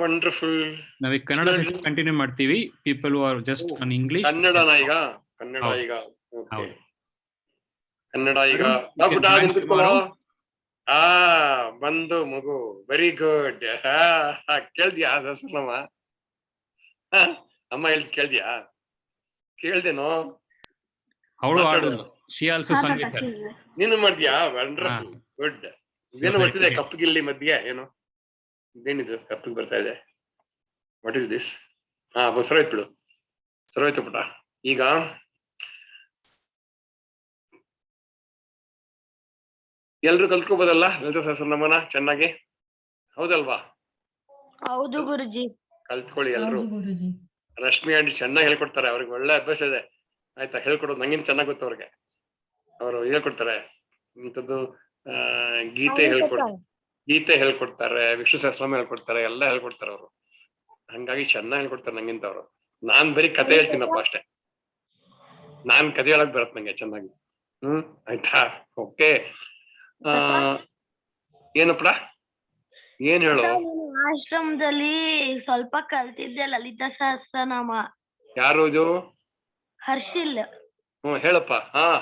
Wonderful. ನಾವೀಗ Kannada continue ಮಾಡ್ತೀವಿ. People who are just on English. ಕನ್ನಡನ ಈಗ ಕನ್ನಡ ಈಗ ಓಕೆ ಕನ್ನಡ ಈಗ ಬಂದು ಮಗು ವೆರಿ ಗುಡ್. ಕೇಳ್ದ್ಯಾ ಸರಸ್ವತಮ್ಮ? ಅಮ್ಮ ಹೇಳ್ದು ಕೇಳ್ದ್ಯಾ? ಕೇಳ್ದೇನೋ? ನೀನು ಮಾಡ್ತೀಯಾ? Wonderful good. ಏನು ಬರ್ತಿದೆ ಕಪ್ಪಗಿಲ್ಲಿ ಮಧ್ಯೆ? ಏನು ಇದೇನಿದು ಕಪ್ಪಿಗೆ ಬರ್ತಾ ಇದೆ? What is this? ಸರೋಯ್ತು ಬಿಡು, ಸರೋಯ್ತು ಪುಟ. ಈಗ ಎಲ್ರು ಕಲ್ತ್ಕೋಬೋದಲ್ಲ ಲಲಿತಾ ಸಹಸ್ರನಾಮನ ಚೆನ್ನಾಗಿ? ಹೌದಲ್ವಾ? ಹೌದು ಗುರುಜಿ. ಕಲ್ತ್ಕೊಳ್ಳಿ ಎಲ್ರು. ರಶ್ಮಿ ಆಂಟಿ ಚೆನ್ನಾಗಿ ಹೇಳ್ಕೊಡ್ತಾರೆ, ಅವ್ರಿಗೆ ಒಳ್ಳೆ ಅಭ್ಯಾಸ ಇದೆ ಆಯ್ತಾ. ಹೇಳ್ಕೊಡೋದು ನಂಗಿನ್ ಚೆನ್ನಾಗ್ ಗೊತ್ತು ಅವ್ರಿಗೆ. ಅವರು ಹೇಳ್ಕೊಡ್ತಾರೆ ಇಂಥದ್ದು ಗೀತೆ ಹೇಳ್ಕೊಡ್ತಾರೆ, ವಿಷ್ಣು ಸಹಸ್ರನಾಮ ಹೇಳ್ಕೊಡ್ತಾರೆ, ಎಲ್ಲ ಹೇಳ್ಕೊಡ್ತಾರೆ ಅವರು. ಹಂಗಾಗಿ ಚೆನ್ನಾಗಿ ಹೇಳ್ಕೊಡ್ತಾರೆ ನಂಗಿಂತ ಅವರು. ನಾನ್ ಬರೀ ಕತೆ ಹೇಳ್ತೀನಪ್ಪ ಅಷ್ಟೇ. ನಾನ್ ಕತೆ ಹೇಳಕ್ ಬರತ್ ನಂಗೆ ಚೆನ್ನಾಗಿ. ಆಯ್ತಾ? ಓಕೆ. ಏನಪ್ಪಡ ಏನ್ ಹೇಳು? ಆಶ್ರಮದಲ್ಲಿ ಸ್ವಲ್ಪ ಕಲ್ತಿದ್ದೆ ಲಲಿತಾ ಸಹಸ್ರನಾಮ. ಯಾರು ಇದು? ಹರ್ಷಿಲ್. ಹೇಳಪ್ಪ.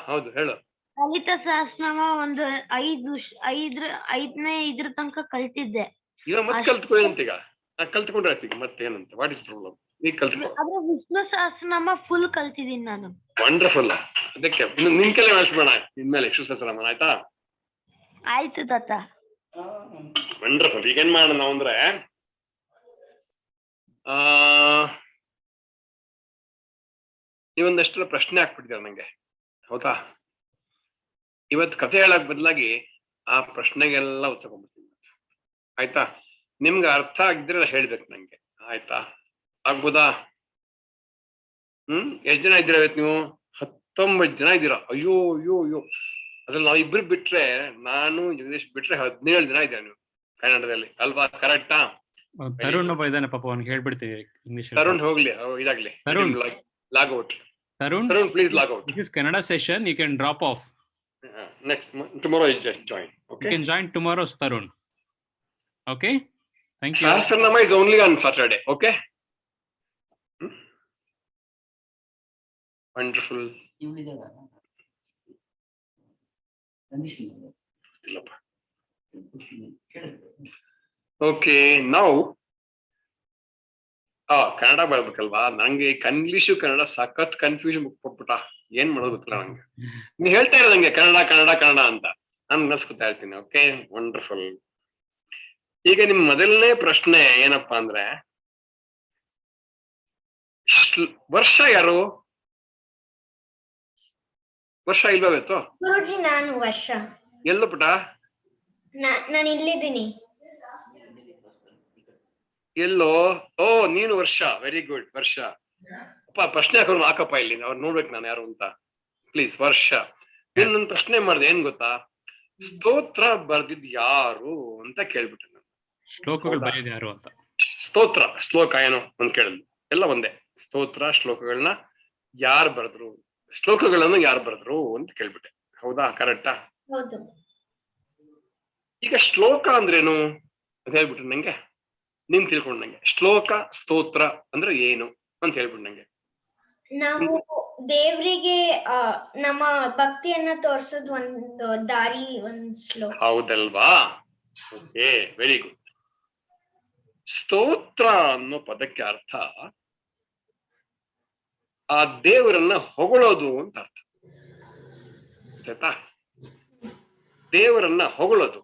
ಹೌದು ಹೇಳು. ಲಲಿತಾ ಸಹಸ್ರನಾಮ ಒಂದು 5ನೇ ಇದ್ರ ತನಕ ಕಲ್ತಿದ್ದೆ. ಈಗ ಮತ್ತೆ ಕಲ್ತ್ಕೊ ಏನಂತೀಗ? ಕಲ್ತ್ಕೊಂಡ್ರೆ ಆಯ್ತು. ಮತ್ತೆ ಏನಂತ? What is problem? ಈಗ ಕಲ್ತ್ಕೊ. ಆದ್ರೆ ವಿಷ್ಣು ಸಹಸ್ರನಾಮ ಫುಲ್ ಕಲ್ತಿದ್ದೀನಿ ನಾನು. ವಂಡರ್ಫುಲ್. ಅದಕ್ಕೆ ನಿನ್ ಕೆಲ ಮಾಡಿಸ್ಬೋಣ ಇನ್ಮೇಲೆ ವಿಷ್ಣು ಸಹಸ್ರನಾಮ. ಆಯ್ತಾ? ಆಯ್ತು ತಾತ. ವಂಡರ್ಫುಲ್. ಈಗ ಏನ್ ಮಾಡೋಣ ನಾವು ಅಂದ್ರೆ ನೀವೊಂದಷ್ಟು ಪ್ರಶ್ನೆ ಹಾಕ್ಬಿಟ್ಟಿದ್ದೀರ ನಂಗೆ, ಹೌದಾ? ಇವತ್ತು ಕಥೆ ಹೇಳಕ್ ಬದಲಾಗಿ ಆ ಪ್ರಶ್ನೆಗೆಲ್ಲ ಉತ್ತರ ಕೊಡ್ತೀನಿ. ಆಯ್ತಾ? ನಿಮ್ಗೆ ಅರ್ಥ ಆಗಿದ್ರೆ ಹೇಳ್ಬೇಕು ನಂಗೆ, ಆಯ್ತಾ? ಆಗ್ಬೋದಾ? ಎಷ್ಟ್ ಜನ ಇದ್ದೀರಾ ಇವತ್ತು ನೀವು? 19 ಜನ ಇದ್ದೀರಾ. ಅಯ್ಯೋ ಅಯ್ಯೋ ಅಯ್ಯೋ. ಅದ್ರಲ್ಲಿ ನಾವು ಇಬ್ರು ಬಿಟ್ರೆ, ನಾನು ಜಗದೀಶ್ ಬಿಟ್ರೆ 17 ಜನ ಇದ್ದೀರಾ ನೀವು ಕನ್ನಡದಲ್ಲಿ, ಅಲ್ವಾ? ಕರೆಕ್ಟಾ? ತರುಣ್ ಒಬ್ಬ ಇದ್ದಾನೆ ಪಾಪ, ಅವ್ನಿಗೆ ಹೇಳ್ಬಿಡ್ತೀವಿ ಇಂಗ್ಲಿಷ್. ತರುಣ್ ಹೋಗ್ಲಿ, ಇದಾಗ್ಲಿ. Tarun log out. Tarun, please log out. This is Kannada session. You can drop off. Next tomorrow you just join. Okay. You can join tomorrow, Tarun. Okay. Thank you. Sahasranama is only on Saturday. Okay. Wonderful. Okay. Now. Kannada ಬರ್ಬೇಕಲ್ವಾ? ನಂಗೆ English Kannada ಸಖತ್ confusion ಕೊಟ್ಬಿಟ್ಟ. ಏನ್ ಮಾಡೋದು ಗೊತ್ತಿಲ್ಲ ನಂಗೆ. ನೀವ್ ಹೇಳ್ತಾ ಇರೋದಂಗೆ ಕನ್ನಡ ಕನ್ನಡ ಕನ್ನಡ ಅಂತ ನಾನು ನಡ್ಸ್ಕೊತಾ ಇರ್ತೀನಿ. Okay, wonderful. ಈಗ ನಿಮ್ ಮೊದಲನೇ ಪ್ರಶ್ನೆ ಏನಪ್ಪಾ ಅಂದ್ರೆ, ವರ್ಷ ಯಾರು? ವರ್ಷ ಇಲ್ವಾವತ್ತು? ನಾನು ವರ್ಷ. ಎಲ್ಲೋ ಪುಟ? ನಾನು ಇಲ್ಲಿದ್ದೀನಿ. ಎಲ್ಲೋ? ನೀನು ವರ್ಷ. Very good. ವರ್ಷ ಅಪ್ಪ ಪ್ರಶ್ನೆ ಹಾಕಪ್ಪ ಇಲ್ಲಿ, ಅವ್ರು ನೋಡ್ಬೇಕು ನಾನು ಯಾರು ಅಂತ. ಪ್ಲೀಸ್ ವರ್ಷ. ಇನ್ನೊಂದು ಪ್ರಶ್ನೆ ಮಾಡಿದೆ, ಏನ್ ಗೊತ್ತಾ? ಸ್ತೋತ್ರ ಬರ್ದಿದ್ ಯಾರು ಅಂತ ಕೇಳ್ಬಿಟ್ಟೆ ನಾನು. ಶ್ಲೋಕಗಳು ಬರೆಯೋದು ಯಾರು ಅಂತ. ಸ್ತೋತ್ರ ಶ್ಲೋಕ ಏನೋ ಅಂತ ಕೇಳಿದ್ಲು. ಎಲ್ಲ ಒಂದೇ. ಸ್ತೋತ್ರ ಶ್ಲೋಕಗಳನ್ನ ಯಾರು ಬರೆದ್ರು, ಶ್ಲೋಕಗಳನ್ನು ಯಾರು ಬರೆದ್ರು ಅಂತ ಕೇಳ್ಬಿಟ್ಟೆ. ಹೌದಾ? ಕರೆಕ್ಟಾ? ಈಗ ಶ್ಲೋಕ ಅಂದ್ರೇನು ಅಂತ ಹೇಳ್ಬಿಟ್ರೆ ನಂಗೆ, ನಿಮ್ ತಿಳ್ಕೊಂಡ್ ನಂಗೆ ಶ್ಲೋಕ ಸ್ತೋತ್ರ ಅಂದ್ರೆ ಏನು ಅಂತ ಹೇಳ್ಬಿಟ್ಟು ನಂಗೆ. ನಾವು ದೇವರಿಗೆ ನಮ್ಮ ಭಕ್ತಿಯನ್ನ ತೋರ್ಸೋದು ಒಂದು ದಾರಿ, ಒಂದು ಶ್ಲೋಕ. ಹೌದಲ್ವಾ? Okay, very good. ಸ್ತೋತ್ರ ಅನ್ನೋ ಪದಕ್ಕೆ ಅರ್ಥ ಆ ದೇವರನ್ನ ಹೊಗಳೋದು ಅಂತ ಅರ್ಥ. ಆಯ್ತಾ? ದೇವರನ್ನ ಹೊಗಳೋದು.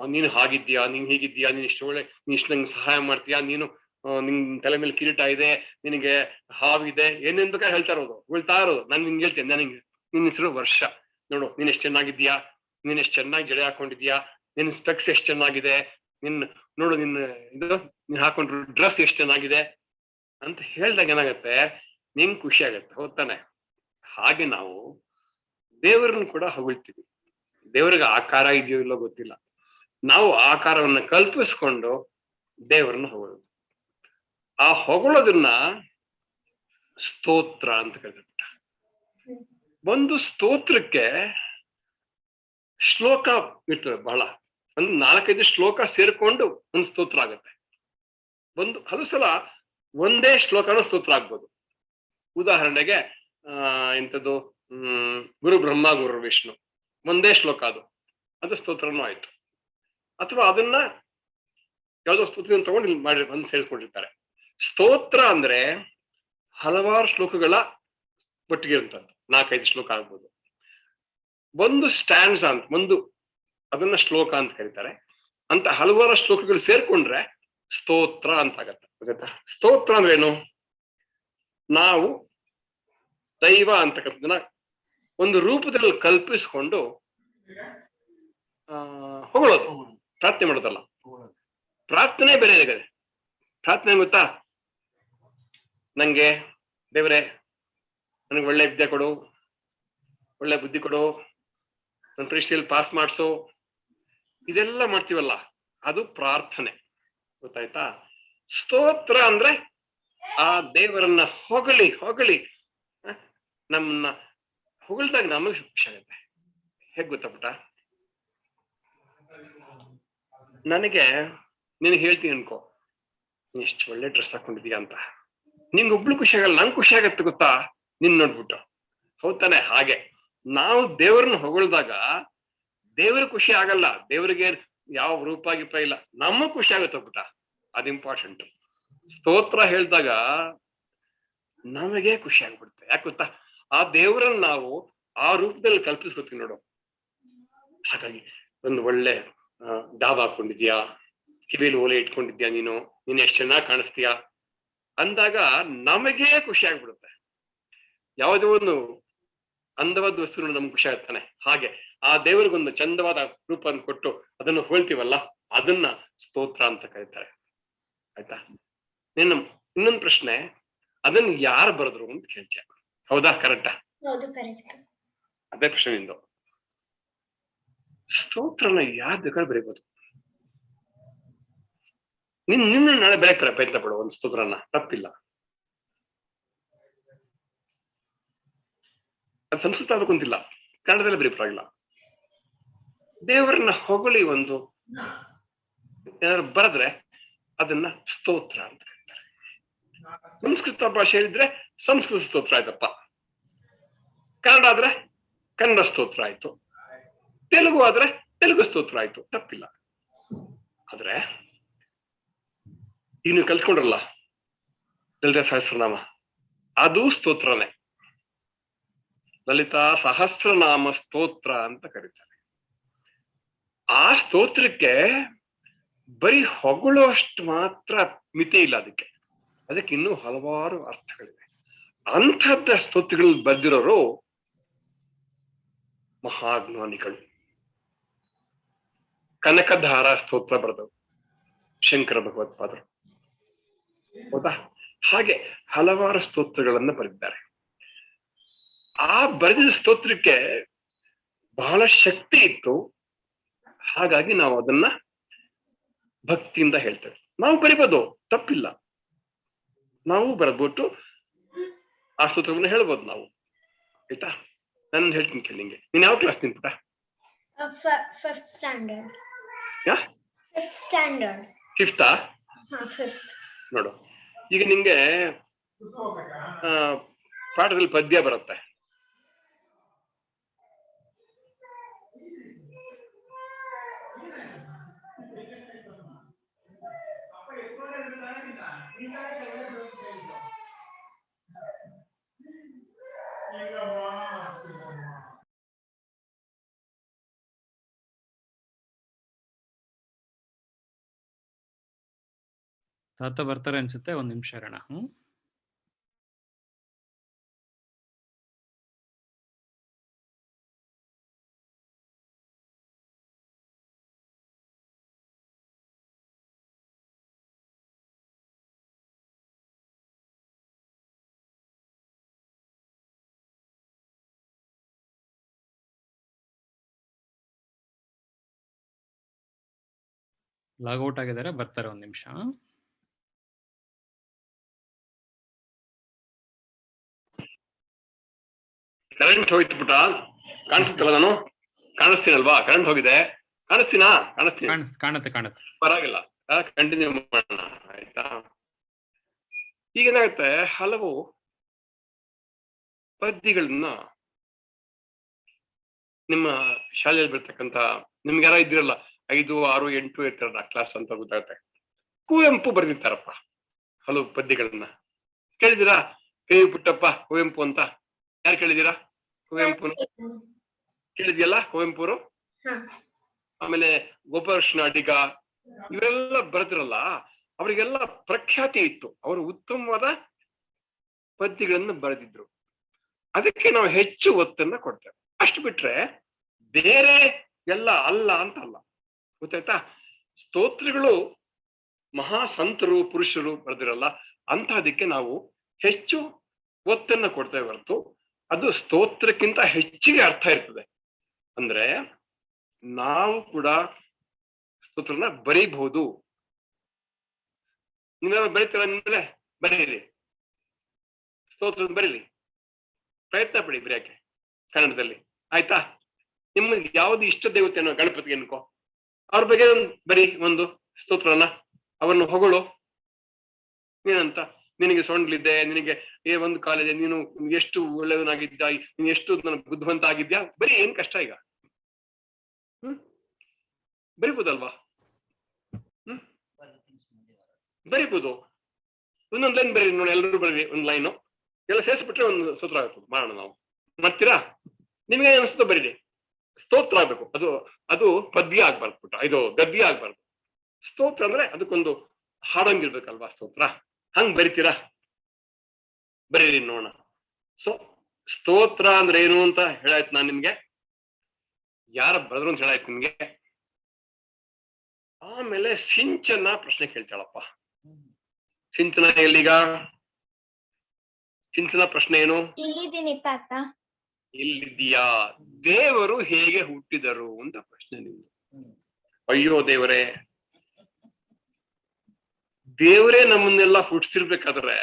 ನೀನು ಹಾಗಿದ್ಯಾ, ನೀನ್ ಹೀಗಿದ್ಯಾ, ನೀನ್ ಇಷ್ಟು ಒಳ್ಳೆ, ನೀನ್ ಇಷ್ಟು ನಂಗೆ ಸಹಾಯ ಮಾಡ್ತೀಯಾ, ನೀನು ನಿನ್ ತಲೆ ಮೇಲೆ ಕಿರೀಟ ಇದೆ, ನಿನಗೆ ಹಾವಿದೆ, ಏನೇನ್ ಬೇಕಾದ್ರೆ ಹೇಳ್ತಾ ಇರೋದು. ನಾನು ನಿನ್ಗೆ ಹೇಳ್ತೇನೆ, ನನಗೆ ನಿನ್ನ ಹೆಸರು ವರ್ಷ, ನೋಡು ನೀನ್ ಎಷ್ಟು ಚೆನ್ನಾಗಿದ್ಯಾ, ನೀನ್ ಎಷ್ಟು ಚೆನ್ನಾಗಿ ಜಡೆ ಹಾಕೊಂಡಿದ್ಯಾ, ನಿನ್ ಸ್ಪೆಕ್ಸ್ ಎಷ್ಟು ಚೆನ್ನಾಗಿದೆ, ನೋಡು ನೀನ್ ಹಾಕೊಂಡ್ರು ಡ್ರೆಸ್ ಎಷ್ಟು ಚೆನ್ನಾಗಿದೆ ಅಂತ ಹೇಳ್ದಾಗ ಏನಾಗತ್ತೆ, ನಿಂಗ್ ಖುಷಿ ಆಗತ್ತೆ. ಹೌದಾನೆ? ಹಾಗೆ ನಾವು ದೇವರನ್ನು ಕೂಡ ಹೊಗಳ್ತೀವಿ. ದೇವರಿಗೆ ಆಕಾರ ಇದೆಯೋ ಇಲ್ಲೋ ಗೊತ್ತಿಲ್ಲ, ನಾವು ಆಕಾರವನ್ನು ಕಲ್ಪಿಸ್ಕೊಂಡು ದೇವರನ್ನು ಹೊಗಳೋದು. ಆ ಹೊಗಳೋದನ್ನ ಸ್ತೋತ್ರ ಅಂತ ಕರೀತಾರೆ. ಒಂದು ಸ್ತೋತ್ರಕ್ಕೆ ಶ್ಲೋಕ ಇರ್ತದೆ ಬಹಳ, ಒಂದು 4-5 ಶ್ಲೋಕ ಸೇರ್ಕೊಂಡು ಒಂದು ಸ್ತೋತ್ರ ಆಗತ್ತೆ. ಹಲವು ಸಲ ಒಂದೇ ಶ್ಲೋಕನೂ ಸ್ತೋತ್ರ ಆಗ್ಬೋದು. ಉದಾಹರಣೆಗೆ ಇಂಥದ್ದು ಗುರು ಬ್ರಹ್ಮ ಗುರು ವಿಷ್ಣು ಒಂದೇ ಶ್ಲೋಕ ಅದು ಸ್ತೋತ್ರನೂ ಆಯ್ತು. ಅಥವಾ ಅದನ್ನ ಯಾವುದೋ ಸ್ತೋತ್ರ ತಗೊಂಡು ಇಲ್ಲಿ ಮಾಡಿ ಬಂದು ಸೇರಿಸ್ಕೊಂಡಿರ್ತಾರೆ. ಸ್ತೋತ್ರ ಅಂದ್ರೆ ಹಲವಾರು ಶ್ಲೋಕಗಳ ಒಟ್ಟಿಗೆ ಇರುವಂತದ್ದು, 4-5 ಶ್ಲೋಕ ಆಗ್ಬೋದು. ಒಂದು ಸ್ಟ್ಯಾಂಡ್ಸ್ ಅಂತ ಅದನ್ನ ಶ್ಲೋಕ ಅಂತ ಕರೀತಾರೆ. ಅಂತ ಹಲವಾರು ಶ್ಲೋಕಗಳು ಸೇರ್ಕೊಂಡ್ರೆ ಸ್ತೋತ್ರ ಅಂತ ಆಗತ್ತೆ. ಗೊತ್ತಾಯ್ತಾ? ಸ್ತೋತ್ರ ಅಂದ್ರೆ ಏನು? ನಾವು ದೈವ ಅಂತಕ್ಕಂಥದ್ದನ್ನ ಒಂದು ರೂಪದಲ್ಲಿ ಕಲ್ಪಿಸ್ಕೊಂಡು ಹೊಗಳೋದು, ಪ್ರಾರ್ಥನೆ ಮಾಡೋದಲ್ಲ. ಪ್ರಾರ್ಥನೆ ಬೇರೆ ಇದೆ. ಪ್ರಾರ್ಥನೆ ಗೊತ್ತಾ? ನಂಗೆ ದೇವರೇ ನನಗೆ ಒಳ್ಳೆ ವಿದ್ಯೆ ಕೊಡು, ಒಳ್ಳೆ ಬುದ್ಧಿ ಕೊಡು, ನನ್ನ ಪರೀಕ್ಷೆಯಲ್ಲಿ ಪಾಸ್ ಮಾಡಿಸು, ಇದೆಲ್ಲ ಮಾಡ್ತೀವಲ್ಲ, ಅದು ಪ್ರಾರ್ಥನೆ. ಗೊತ್ತಾಯ್ತಾ? ಸ್ತೋತ್ರ ಅಂದ್ರೆ ಆ ದೇವರನ್ನ ಹೊಗಳಿ ನಮ್ಮನ್ನ ಹೊಗಳ್ದಾಗ ನಮಗೆ ಖುಷಿ ಆಗುತ್ತೆ. ಹೇಗ್ ಗೊತ್ತಾ ಪುಟ್ಟ? ನನಗೆ ನಿನಗೆ ಹೇಳ್ತೀನಿ ಅನ್ಕೋ, ನೀನ್ ಎಷ್ಟು ಒಳ್ಳೆ ಡ್ರೆಸ್ ಹಾಕೊಂಡಿದೀಯ ಅಂತ, ನಿಂಗೆ ಒಬ್ಳು ಖುಷಿ ಆಗಲ್ಲ, ನಂಗೆ ಖುಷಿ ಆಗತ್ತೆ ಗೊತ್ತಾ ನಿನ್ ನೋಡ್ಬಿಟ್ಟು. ಹೌದಾನೆ? ಹಾಗೆ ನಾವು ದೇವ್ರನ್ನ ಹೊಗಳ್ದಾಗ ದೇವ್ರ ಖುಷಿ ಆಗಲ್ಲ, ದೇವ್ರಿಗೆ ಯಾವ ರೂಪ ಗಿಪ ಇಲ್ಲ, ನಮಗ್ ಖುಷಿ ಆಗುತ್ತೆ ಪುಟ್ಟ. ಅದು ಇಂಪಾರ್ಟೆಂಟ್. ಸ್ತೋತ್ರ ಹೇಳಿದಾಗ ನಮಗೆ ಖುಷಿ ಆಗ್ಬಿಡುತ್ತೆ. ಯಾಕೆ ಗೊತ್ತಾ? ಆ ದೇವರನ್ನ ನಾವು ಆ ರೂಪದಲ್ಲಿ ಕಲ್ಪಿಸ್ಕೊತೀವಿ ನೋಡು. ಹಾಗಾಗಿ ಒಂದು ಒಳ್ಳೆ ಡಾಬ್ ಹಾಕೊಂಡಿದ್ಯಾ, ಕಿವಿಲಿ ಓಲೆ ಇಟ್ಕೊಂಡಿದ್ಯಾ, ನೀನು ಎಷ್ಟು ಚೆನ್ನಾಗಿ ಕಾಣಿಸ್ತೀಯಾ ಅಂದಾಗ ನಮಗೇ ಖುಷಿ ಆಗ್ಬಿಡುತ್ತೆ. ಯಾವುದೇ ಒಂದು ಅಂದವಾದ ವಸ್ತು ನಮ್ಗೆ ಖುಷಿ ಆಗ್ತಾನೆ. ಹಾಗೆ ಆ ದೇವರಿಗೊಂದು ಚಂದವಾದ ರೂಪವನ್ನು ಕೊಟ್ಟು ಅದನ್ನು ಹೋಳ್ತೀವಲ್ಲ, ಅದನ್ನ ಸ್ತೋತ್ರ ಅಂತ ಕರೀತಾರೆ. ಆಯ್ತಾ? ಇನ್ನೊಂದು ಪ್ರಶ್ನೆ, ಅದನ್ನ ಯಾರು ಬರೆದ್ರು ಅಂತ ಕೇಳ್ತೀಯ. ಹೌದಾ? ಕರೆಕ್ಟಾ? ಅದೇ ಪ್ರಶ್ನೆ ನಿಂದು. ಸ್ತೋತ್ರನ ಯಾರು ಬೇಕಾದ್ರೆ ಬರೀಬಹುದು. ನಿನ್ನ ನಾಳೆ ಬೆಳಕ್ ಪ್ರಯತ್ನ ಪಡುವ ಒಂದು ಸ್ತೋತ್ರನ, ತಪ್ಪಿಲ್ಲ. ಅದು ಸಂಸ್ಕೃತ ಆಗ್ಬೇಕು ಅಂತಿಲ್ಲ, ಕನ್ನಡದಲ್ಲೇ ಬರೀ ಪರವಾಗಿಲ್ಲ. ದೇವರನ್ನ ಹೊಗಳಿ ಒಂದು ಏನಾದ್ರು ಬರೆದ್ರೆ ಅದನ್ನ ಸ್ತೋತ್ರ ಅಂತ ಕರೀತಾರೆ. ಸಂಸ್ಕೃತ ಭಾಷೆ ಇದ್ರೆ ಸಂಸ್ಕೃತ ಸ್ತೋತ್ರ ಆಯ್ತಪ್ಪ, ಕನ್ನಡ ಆದ್ರೆ ಕನ್ನಡ ಸ್ತೋತ್ರ ಆಯ್ತು, ತೆಲುಗು ಆದ್ರೆ ತೆಲುಗು ಸ್ತೋತ್ರ ಆಯ್ತು, ತಪ್ಪಿಲ್ಲ. ಆದ್ರೆ ಈಗ ನೀವು ಕಲ್ತ್ಕೊಂಡ್ರಲ್ಲ ಲಲಿತಾ ಸಹಸ್ರನಾಮ, ಅದು ಸ್ತೋತ್ರನೇ. ಲಲಿತಾ ಸಹಸ್ರನಾಮ ಸ್ತೋತ್ರ ಅಂತ ಕರೀತಾರೆ. ಆ ಸ್ತೋತ್ರಕ್ಕೆ ಬರೀ ಹೊಗಳುವಷ್ಟು ಮಾತ್ರ ಮಿತಿ ಇಲ್ಲ, ಅದಕ್ಕೆ ಇನ್ನೂ ಹಲವಾರು ಅರ್ಥಗಳಿವೆ. ಅಂಥದ್ದ ಸ್ತೋತ್ರಗಳಲ್ಲಿ ಬರೆದಿರೋರು ಮಹಾಜ್ಞಾನಿಗಳು. ಕನಕಧಾರ ಸ್ತೋತ್ರ ಬರೆದವರು ಶಂಕರ ಭಗವತ್ಪಾದರು. ಹೌದಾ? ಹಾಗೆ ಹಲವಾರು ಸ್ತೋತ್ರಗಳನ್ನ ಬರೆದಿದ್ದಾರೆ. ಆ ಬರೆದಿದ್ದ ಸ್ತೋತ್ರಕ್ಕೆ ಬಹಳ ಶಕ್ತಿ ಇತ್ತು. ಹಾಗಾಗಿ ನಾವು ಅದನ್ನ ಭಕ್ತಿಯಿಂದ ಹೇಳ್ತೇವೆ. ನಾವು ಬರಿಬೋದು, ತಪ್ಪಿಲ್ಲ. ನಾವು ಬರೆದ್ಬಿಟ್ಟು ಆ ಸ್ತೋತ್ರವನ್ನು ಹೇಳ್ಬೋದು ನಾವು. ಆಯ್ತಾ? ನಾನು ಹೇಳ್ತೀನಿ ಕೇಳಿ. ನಿಂಗೆ ನೀನ್ ಯಾವ ಕ್ಲಾಸ್ ನಿನ್ ಪುಟ? Fifth standard. ಫಿಫ್ತಾ? ನೋಡು, ಈಗ ನಿಂಗೆ ಪಾಠದಲ್ಲಿ ಪದ್ಯ ಬರುತ್ತೆ. ತಾತ ಬರ್ತಾರೆ ಅನ್ಸುತ್ತೆ, ಒಂದ್ ನಿಮಿಷ ಇರೋಣ. ಲಾಗೌಟ್ ಆಗಿದ್ದಾರೆ, ಬರ್ತಾರೆ, ಒಂದ್ ನಿಮಿಷ. ಕರೆಂಟ್ ಹೋಯ್ತು ಪುಟ, ಕಾಣಿಸ್ತಲ್ಲ? ನಾನು ಕಾಣಿಸ್ತೀನಲ್ವಾ? ಕರೆಂಟ್ ಹೋಗಿದೆ, ಕಾಣಿಸ್ತೀನಿ. ಕಾಣುತ್ತೆ ಪರವಾಗಿಲ್ಲ, ಕಂಟಿನ್ಯೂ ಮಾಡೋಣ ಆಯ್ತಾ. ಈಗೇನಾಗುತ್ತೆ, ಹಲವು ಪದ್ಯಗಳನ್ನ ನಿಮ್ಮ ಶಾಲೆಯಲ್ಲಿ ಬರ್ತಕ್ಕಂಥ ನಿಮ್ಗೆ ಯಾರ ಇದ್ದಿರಲ್ಲ, 5, 6, 8 ಇರ್ತಾರಲ್ಲ ಕ್ಲಾಸ್ ಅಂತ ಗೊತ್ತಾಗುತ್ತೆ. ಕುವೆಂಪು ಬರೆದಿರ್ತಾರಪ್ಪ ಹಲವು ಪದ್ಯಗಳನ್ನ. ಕೇಳಿದಿರಾ? ಕೈ ಪುಟ್ಟಪ್ಪ ಕುವೆಂಪು ಅಂತ ಯಾರು ಕೇಳಿದೀರಾ? ಕುವೆಂಪು ಕೇಳಿದ್ಯಲ್ಲ, ಕುವೆಂಪುರು. ಆಮೇಲೆ ಗೋಪಾಲಕೃಷ್ಣ ಅಡಿಗ, ಇವರೆಲ್ಲ ಬರೆದಿರಲ್ಲ. ಅವರಿಗೆಲ್ಲ ಪ್ರಖ್ಯಾತಿ ಇತ್ತು, ಅವರು ಉತ್ತಮವಾದ ಪದ್ಯಗಳನ್ನು ಬರೆದಿದ್ರು. ಅದಕ್ಕೆ ನಾವು ಹೆಚ್ಚು ಒತ್ತನ್ನ ಕೊಡ್ತೇವೆ. ಅಷ್ಟು ಬಿಟ್ರೆ ಬೇರೆ ಎಲ್ಲ ಅಲ್ಲ ಅಂತ ಅಲ್ಲ, ಗೊತ್ತಾಯ್ತಾ? ಸ್ತೋತ್ರಗಳು ಮಹಾ ಸಂತರು ಪುರುಷರು ಬರೆದಿರಲ್ಲ, ಅಂತಹದಕ್ಕೆ ನಾವು ಹೆಚ್ಚು ಒತ್ತನ್ನ ಕೊಡ್ತೇವೆ ಹೊರತು ಅದು ಸ್ತೋತ್ರಕ್ಕಿಂತ ಹೆಚ್ಚಿಗೆ ಅರ್ಥ ಇರ್ತದೆ. ಅಂದ್ರೆ ನಾವು ಕೂಡ ಸ್ತೋತ್ರನ ಬರೀಬಹುದು. ನೀವೇನಾದ್ರು ಬರೀತೀರ ನಿಮ್ಮೇಲೆ ಬರೀರಿ, ಸ್ತೋತ್ರ ಬರೀರಿ, ಪ್ರಯತ್ನ ಪಡಿ ಬರೆಯಕ್ಕೆ ಕನ್ನಡದಲ್ಲಿ, ಆಯ್ತಾ? ನಿಮ್ಗೆ ಯಾವ್ದು ಇಷ್ಟ ದೇವತೆ ಅನ್ನೋ ಗಣಪತಿ ಅನ್ಕೋ, ಅವ್ರ ಬಗ್ಗೆ ಬರೀ ಒಂದು ಸ್ತೋತ್ರನ, ಅವರನ್ನು ಹೊಗಳು. ಏನಂತ, ನಿನಗೆ ಸೊಂಡ್ಲಿದ್ದೆ, ನಿನಗೆ ಒಂದು ಕಾಲಿದೆ, ನೀನು ಎಷ್ಟು ಒಳ್ಳೆಯವನಾಗಿದ್ದ, ನೀನು ಎಷ್ಟು ಬುದ್ಧಿವಂತ ಆಗಿದ್ಯಾ, ಬರೀ. ಏನ್ ಕಷ್ಟ ಈಗ? ಬರಿಬೋದಲ್ವಾ? ಬರಿಬೋದು. ಒಂದೊಂದ್ ಲೈನ್ ಬರೀ ನೋಡಿ, ಎಲ್ಲರೂ ಬರೀರಿ ಒಂದ್ ಲೈನು, ಎಲ್ಲ ಸೇರಿಸ್ಬಿಟ್ರೆ ಒಂದು ಸ್ತೋತ್ರ ಆಗ್ಬೋದು. ಮಾಡೋಣ, ನಾವು ಮಾಡ್ತೀರಾ? ನಿಮ್ಗೆ ಅನಿಸ್ತೋ ಬರೀರಿ. ಸ್ತೋತ್ರ ಆಗ್ಬೇಕು, ಅದು ಪದ್ಯ ಆಗ್ಬಾರ್ದು ಪುಟ್ಟ, ಇದು ಗದ್ಯ ಆಗ್ಬಾರ್ದು. ಸ್ತೋತ್ರ ಅಂದ್ರೆ ಅದಕ್ಕೊಂದು ಹಾಡಂಗಿರ್ಬೇಕಲ್ವಾ ಸ್ತೋತ್ರ, ಹಂಗ್ ಬರಿತೀರಾ? ಬರೀರಿ ನೋಡೋಣ. ಸೊ ಸ್ತೋತ್ರ ಅಂದ್ರೆ ಏನು ಅಂತ ಹೇಳಾಯ್ತು ನಾನ್ ನಿಮ್ಗೆ, ಯಾರ ಬರೆದ್ರು ಅಂತ ಹೇಳಾಯ್ತು ನಿಮ್ಗೆ. ಆಮೇಲೆ ಸಿಂಚನ ಪ್ರಶ್ನೆ ಕೇಳ್ತಾಳಪ್ಪ. ಸಿಂಚನ ಎಲ್ಲಿಗ? ಸಿಂಚನ ಪ್ರಶ್ನೆ ಏನು? ಇಲ್ಲಿದ್ದೀನಿ ತಾತ. ಇಲ್ಲಿದ್ಯಾ? ದೇವರು ಹೇಗೆ ಹುಟ್ಟಿದರು ಅಂತ ಪ್ರಶ್ನೆ ನಿಮ್ದು. ಅಯ್ಯೋ ದೇವರೇ, ದೇವರೇ ನಮ್ಮನ್ನೆಲ್ಲ ಹುಟ್ಟಿಸಿರ್ಬೇಕಾದ್ರೆ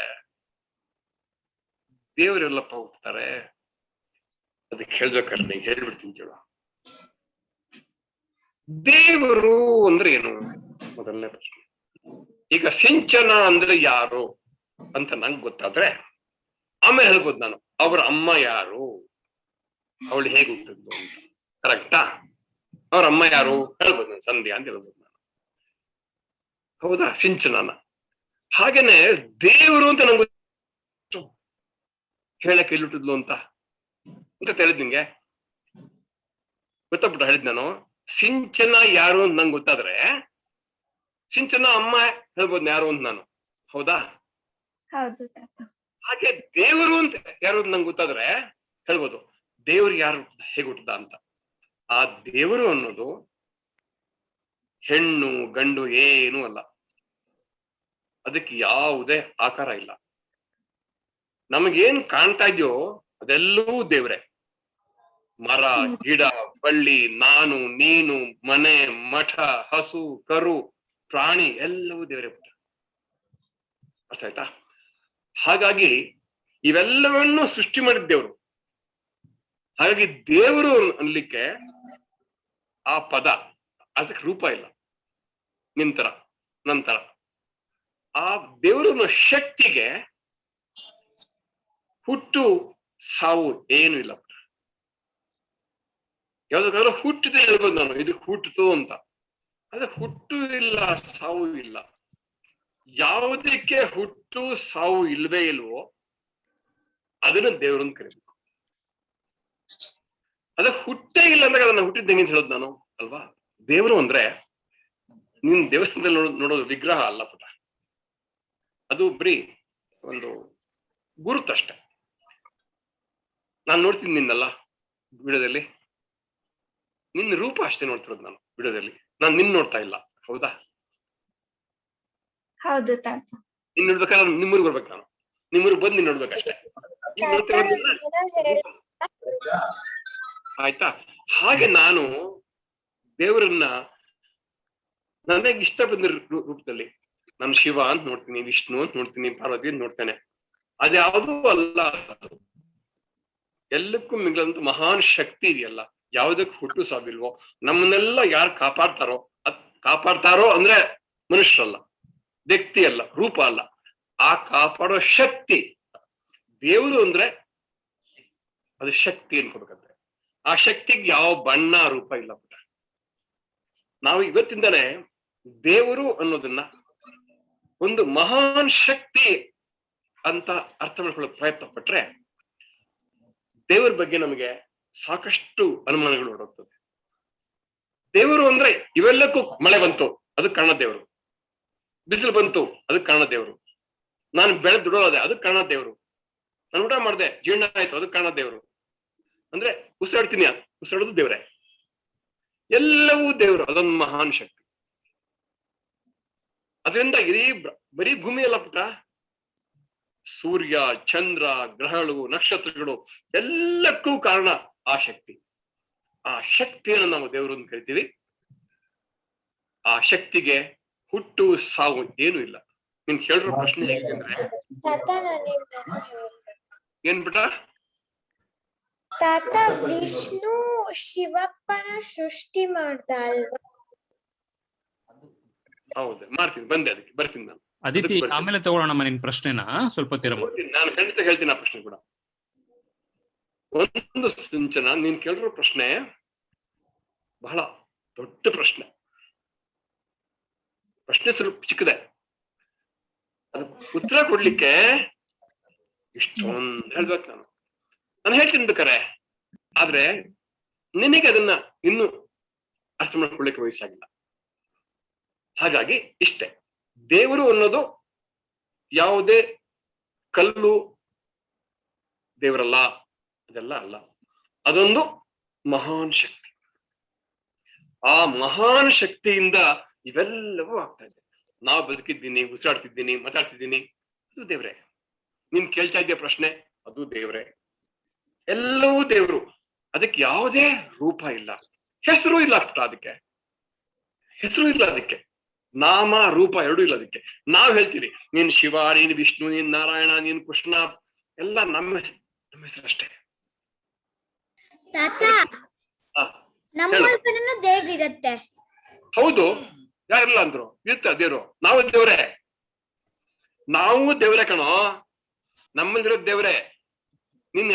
ದೇವರೆಲ್ಲಪ್ಪ ಹುಟ್ಟುತ್ತಾರೆ? ಅದಕ್ಕೆ ಹೇಳ್ಬೇಕಾದ್ರೆ ನೀ ಹೇಳ್ಬಿಡ್ತೀನಿ ಕೇಳು. ದೇವರು ಅಂದ್ರೆ ಏನು ಮೊದಲನೇ ಪ್ರಶ್ನೆ. ಈಗ ಸಿಂಚನ ಅಂದ್ರೆ ಯಾರು ಅಂತ ನಂಗೆ ಗೊತ್ತಾದ್ರೆ ಆಮೇಲೆ ಹೇಳ್ಬೋದು ನಾನು, ಅವ್ರ ಅಮ್ಮ ಯಾರು, ಅವಳು ಹೇಗೆ ಹುಟ್ಟಿದ್ಲು ಅಂತ. ಕರೆಕ್ಟಾ? ಅವ್ರ ಅಮ್ಮ ಯಾರು ಹೇಳ್ಬೋದು ನಾನು, ಸಂಧ್ಯಾ ಅಂತ ಹೇಳ್ಬೋದು ನಾನು. ಹೌದಾ? ಸಿಂಚನನ. ಹಾಗೇನೆ ದೇವರು ಅಂತ ನಂಗೆ ಹೇಳಕ್ಕೆ ಎಲ್ಲಿ ಹುಟ್ಟಿದ್ಲು ಅಂತ ಹೇಳಿದ್ ನಿಂಗೆ ಗೊತ್ತಾಗ್ಬಿಟ್ಟ? ಹೇಳಿದ್ ನಾನು. ಸಿಂಚನ ಯಾರು ಅಂತ ನಂಗೆ ಗೊತ್ತಾದ್ರೆ ಸಿಂಚನ ಅಮ್ಮ ಹೇಳ್ಬೋದು ಯಾರು ಅಂತ ನಾನು. ಹೌದಾ? ಹಾಗೆ ದೇವರು ಅಂತ ಯಾರು ಅಂತ ನಂಗೆ ಗೊತ್ತಾದ್ರೆ ಹೇಳ್ಬೋದು ದೇವ್ರಿಗೆ ಯಾರು ಹೇಗೆ ಹುಟ್ಟದ ಅಂತ. ಆ ದೇವರು ಅನ್ನೋದು ಹೆಣ್ಣು ಗಂಡು ಏನೂ ಅಲ್ಲ, ಅದಕ್ಕೆ ಯಾವುದೇ ಆಕಾರ ಇಲ್ಲ. ನಮಗೇನ್ ಕಾಣ್ತಾ ಇದೆಯೋ ಅದೆಲ್ಲವೂ ದೇವ್ರೆ. ಮರ, ಗಿಡ, ಬಳ್ಳಿ, ನಾನು, ನೀನು, ಮನೆ, ಮಠ, ಹಸು, ಕರು, ಪ್ರಾಣಿ ಎಲ್ಲವೂ ದೇವರೇ ಪುಟ್ಟ. ಅರ್ಥ ಆಯ್ತಾ? ಹಾಗಾಗಿ ಇವೆಲ್ಲವನ್ನು ಸೃಷ್ಟಿ ಮಾಡಿದ ದೇವರು. ಹಾಗಾಗಿ ದೇವರು ಅನ್ಲಿಕ್ಕೆ ಆ ಪದ, ಅದಕ್ಕೆ ರೂಪ ಇಲ್ಲ. ನಿಂತರ ನಂತರ ಆ ದೇವರ ಶಕ್ತಿಗೆ ಹುಟ್ಟು ಸಾವು ಏನು ಇಲ್ಲ. ಯಾವ್ದಾದ್ರು ಹುಟ್ಟಿದ್ರೆ ಹೇಳ್ಬೋದು ನಾನು, ಇದು ಹುಟ್ಟಿತು ಅಂತ. ಅದೇ ಹುಟ್ಟು ಇಲ್ಲ, ಸಾವು ಇಲ್ಲ. ಯಾವುದಕ್ಕೆ ಹುಟ್ಟು ಸಾವು ಇಲ್ವೇ ಇಲ್ವೋ ಅದನ್ನ ದೇವ್ರನ್ನ ಕರಿಬೇಕು. ಅದ ಹುಟ್ಟೇ ಇಲ್ಲ ಅಂದಾಗ ಅದನ್ನ ಹುಟ್ಟಿದ್ದಂಗೆ ಅಂತ ಹೇಳೋದು ನಾನು ಅಲ್ವಾ? ದೇವರು ಅಂದ್ರೆ ನಿನ್ ದೇವಸ್ಥಾನದಲ್ಲಿ ನೋಡೋದು ವಿಗ್ರಹ ಅಲ್ಲ ಪುಟ, ಅದು ಬರೀ ಒಂದು ಗುರುತಷ್ಟೆ. ನಾನು ನೋಡ್ತೀನಿ ನಿನ್ನಲ್ಲ ವಿಡಿಯೋದಲ್ಲಿ, ನಿನ್ನ ರೂಪ ಅಷ್ಟೇ ನೋಡ್ತಿರೋದು ನಾನು ವಿಡಿಯೋದಲ್ಲಿ. ನಾನು ನಿನ್ ನೋಡ್ತಾ ಇಲ್ಲ. ಹೌದಾ? ಹೌದು ತಾತ. ನಿನ್ ನೋಡ್ಬೇಕಾದ್ರೆ ನಿಮ್ಮೂರಿಗೆ ಬರ್ಬೇಕು ನಾನು. ನಿಮ್ಮೂರಿಗೆ ಬಂದು ನೀನ್ ನೋಡ್ಬೇಕಷ್ಟೇ. ಆಯ್ತಾ? ಹಾಗೆ ನಾನು ದೇವರನ್ನ ನನಗೆ ಇಷ್ಟ ಬಂದ ರೂಪದಲ್ಲಿ ನಾನು ಶಿವ ಅಂತ ನೋಡ್ತೀನಿ, ವಿಷ್ಣು ಅಂತ ನೋಡ್ತೀನಿ, ಪಾರ್ವತಿ ಅಂತ ನೋಡ್ತೇನೆ. ಅದ್ಯಾವುದೂ ಅಲ್ಲ. ಎಲ್ಲಕ್ಕೂ ಮಿಗಿಲಂತ ಮಹಾನ್ ಶಕ್ತಿ ಇದೆಯಲ್ಲ. ಯಾವುದಕ್ಕೆ ಹುಟ್ಟು ಸಾವಿಲ್ವೋ, ನಮ್ಮನ್ನೆಲ್ಲ ಯಾರು ಕಾಪಾಡ್ತಾರೋ ಅಂದ್ರೆ ಮನುಷ್ಯರಲ್ಲ, ವ್ಯಕ್ತಿ ಅಲ್ಲ, ರೂಪ ಅಲ್ಲ, ಆ ಕಾಪಾಡೋ ಶಕ್ತಿ. ದೇವರು ಅಂದ್ರೆ ಅದು ಶಕ್ತಿ ಅನ್ಕೋಬೇಕಂತೆ. ಆ ಶಕ್ತಿಗೆ ಯಾವ ಬಣ್ಣ ರೂಪ ಇಲ್ಲ ಪುಟ. ನಾವು ಇವತ್ತಿಂದಲೇ ದೇವರು ಅನ್ನೋದನ್ನ ಒಂದು ಮಹಾನ್ ಶಕ್ತಿ ಅಂತ ಅರ್ಥ ಮಾಡ್ಕೊಳ್ಳೋ ಪ್ರಯತ್ನ ಪಟ್ರೆ ದೇವರ ಬಗ್ಗೆ ನಮಗೆ ಸಾಕಷ್ಟು ಅನುಮಾನಗಳು ಹೊರಡೋಗ್ತದೆ. ದೇವರು ಅಂದ್ರೆ ಇವೆಲ್ಲಕ್ಕೂ ಮಳೆ ಬಂತು, ಅದಕ್ಕೆ ಕಾರಣ ದೇವರು. ಬಿಸಿಲು ಬಂತು, ಅದಕ್ಕೆ ಕಾರಣ ದೇವರು. ನಾನು ಬೆಳೆ ದುಡೋದೆ, ಅದಕ್ಕೆ ಕಾರಣ ದೇವರು. ನಾನು ಊಟ ಮಾಡಿದೆ, ಜೀರ್ಣ ಆಯ್ತು, ಅದಕ್ಕೆ ಕಾರಣ ದೇವರು. ಅಂದ್ರೆ ಉಸಿರಾಡ್ತೀನಿ, ಉಸಿರಾಡೋದು ದೇವ್ರೆ. ಎಲ್ಲವೂ ದೇವರು. ಅದೊಂದು ಮಹಾನ್ ಶಕ್ತಿ. ಅದರಿಂದ ಬರೀ ಭೂಮಿ ಅಲ್ಲ ಪುಟ, ಸೂರ್ಯ, ಚಂದ್ರ, ಗ್ರಹಗಳು, ನಕ್ಷತ್ರಗಳು ಎಲ್ಲಕ್ಕೂ ಕಾರಣ ಆ ಶಕ್ತಿ. ಆ ಶಕ್ತಿಯನ್ನು ನಾವು ದೇವರು ಅಂತ ಕರಿತೀವಿ. ಆ ಶಕ್ತಿಗೆ ಹುಟ್ಟು ಸಾವು ಏನು ಇಲ್ಲ. ನೀನ್ ಕೇಳಿರೋ ಪ್ರಶ್ನೆ ಹೇಗೆ ಏನ್ ಬಿಟ? ತಾತ, ವಿಷ್ಣು ಶಿವಪ್ಪನ ಸೃಷ್ಟಿ ಮಾಡ್ದ ಅಲ್ವಾ? ಹೌದು, ಮಾಡ್ತೀನಿ, ಬಂದೆ, ಅದಕ್ಕೆ ಬರ್ತೀನಿ ನಾನು. ಅದಿತಿ, ಆಮೇಲೆ ತಗೊಳ್ಳೋಣ ನಿನ್ ಪ್ರಶ್ನೆನ, ಸ್ವಲ್ಪ ನಾನು ಖಂಡಿತ ಹೇಳ್ತೀನಿ ಆ ಪ್ರಶ್ನೆ ಕೂಡ. ಒಂದು ಸಿಂಚನ, ನೀನ್ ಕೇಳಿರೋ ಪ್ರಶ್ನೆ ಬಹಳ ದೊಡ್ಡ ಪ್ರಶ್ನೆ. ಪ್ರಶ್ನೆ ಸ್ವಲ್ಪ ಚಿಕ್ಕದೆ, ಅದು ಉತ್ತರ ಕೊಡ್ಲಿಕ್ಕೆ ಇಷ್ಟೊಂದು ಹೇಳ್ಬೇಕು ನಾನು ಹೇಳ್ತೀನಿ ಬೇಕಾರೆ. ಆದ್ರೆ ನಿನಗೆ ಅದನ್ನ ಇನ್ನು ಅರ್ಥ ಮಾಡ್ಕೊಳ್ಳಿಕ್ಕೆ ವಯಸ್ಸಾಗಿಲ್ಲ. ಹಾಗಾಗಿ ಇಷ್ಟೇ, ದೇವರು ಅನ್ನೋದು ಯಾವುದೇ ಕಲ್ಲು ದೇವರಲ್ಲ, ಅದೆಲ್ಲ ಅಲ್ಲ. ಅದೊಂದು ಮಹಾನ್ ಶಕ್ತಿ. ಆ ಮಹಾನ್ ಶಕ್ತಿಯಿಂದ ಇವೆಲ್ಲವೂ ಆಗ್ತಾ ಇದೆ. ನಾವು ಬದುಕಿದ್ದೀನಿ, ಉಸಿರಾಡ್ತಿದ್ದೀನಿ, ಮಾತಾಡ್ತಿದ್ದೀನಿ, ಅದು ದೇವ್ರೆ. ನೀನ್ ಕೇಳ್ತಾ ಇದ್ದ ಪ್ರಶ್ನೆ, ಅದು ದೇವ್ರೆ. ಎಲ್ಲವೂ ದೇವ್ರು. ಅದಕ್ಕೆ ಯಾವುದೇ ರೂಪ ಇಲ್ಲ, ಹೆಸರು ಇಲ್ಲ ಪುಟ. ಅದಕ್ಕೆ ಹೆಸರು ಇಲ್ಲ, ಅದಕ್ಕೆ ನಾಮ ರೂಪ ಎರಡೂ ಇಲ್ಲ. ಅದಕ್ಕೆ ನಾವ್ ಹೇಳ್ತೀವಿ, ನೀನ್ ಶಿವ, ನೀನ್ ವಿಷ್ಣು, ನೀನ್ ನಾರಾಯಣ, ನೀನ್ ಕೃಷ್ಣ, ಎಲ್ಲ ನಮ್ಮ ಹೆಸರು ಅಷ್ಟೇ. ತಾತ, ನಮ್ಮ ಕಡೆನೂ ದೇವ್ರಿರತ್ತೆ. ಹೌದು, ಯಾರಿಲ್ಲ ಅಂದ್ರು, ಇರ್ತ ದೇವ್ರು. ನಾವು ದೇವ್ರೆ, ನಾವು ದೇವ್ರೆ ಕಣೋ. ನಮ್ಮಲ್ಲಿರೋ ದೇವ್ರೆ. ನೀನ್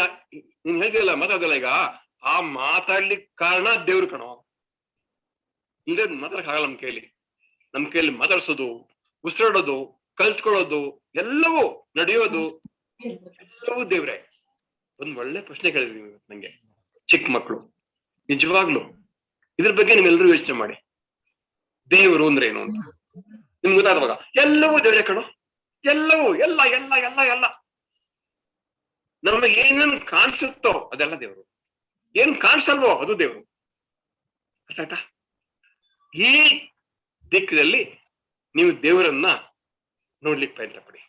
ಹೇಳ್ತಿಲ್ಲ, ಮಾತಾಡಲ್ಲ. ಈಗ ಆ ಮಾತಾಡ್ಲಿಕ್ಕೆ ಕಾರಣ ದೇವ್ರು ಕಣೋ. ಇಲ್ಲೇ ಮಾತಾಡಕ್ ಆಗಲ್ಲ ನಮ್ ಕೈಯಲ್ಲಿ ಮಾತಾಡ್ಸೋದು, ಉಸಿರಾಡೋದು, ಕಲ್ತ್ಕೊಳ್ಳೋದು, ಎಲ್ಲವೂ ನಡೆಯೋದು, ಎಲ್ಲವೂ ದೇವ್ರೆ. ಒಂದ್ ಒಳ್ಳೆ ಪ್ರಶ್ನೆ ಕೇಳಿದ್ವಿ ನಂಗೆ, ಚಿಕ್ಕ ಮಕ್ಕಳು. ನಿಜವಾಗ್ಲು ಇದ್ರ ಬಗ್ಗೆ ನೀವೆಲ್ಲರೂ ಯೋಚನೆ ಮಾಡಿ. ದೇವರು ಅಂದ್ರೆ ಏನು ಅಂತ ನಿಮ್ಗೆ ಗೊತ್ತಾಗುವಾಗ ಎಲ್ಲವೂ ದೇವ್ರೆ ಕಣೋ. ಎಲ್ಲವೂ, ಎಲ್ಲ ಎಲ್ಲ ಎಲ್ಲ ಎಲ್ಲ ನಮಗೆ ಏನೇನ್ ಕಾಣಿಸುತ್ತೋ ಅದೆಲ್ಲ ದೇವ್ರು. ಏನ್ ಕಾಣಿಸಲ್ವೋ ಅದು ದೇವ್ರು. ಅರ್ಥ ಆಯ್ತಾ? ಈ ದಿಕ್ಕದಲ್ಲಿ ನೀವು ದೇವರನ್ನ ನೋಡ್ಲಿಕ್ಕೆ ಪ್ರಯತ್ನ ಪಡಿ.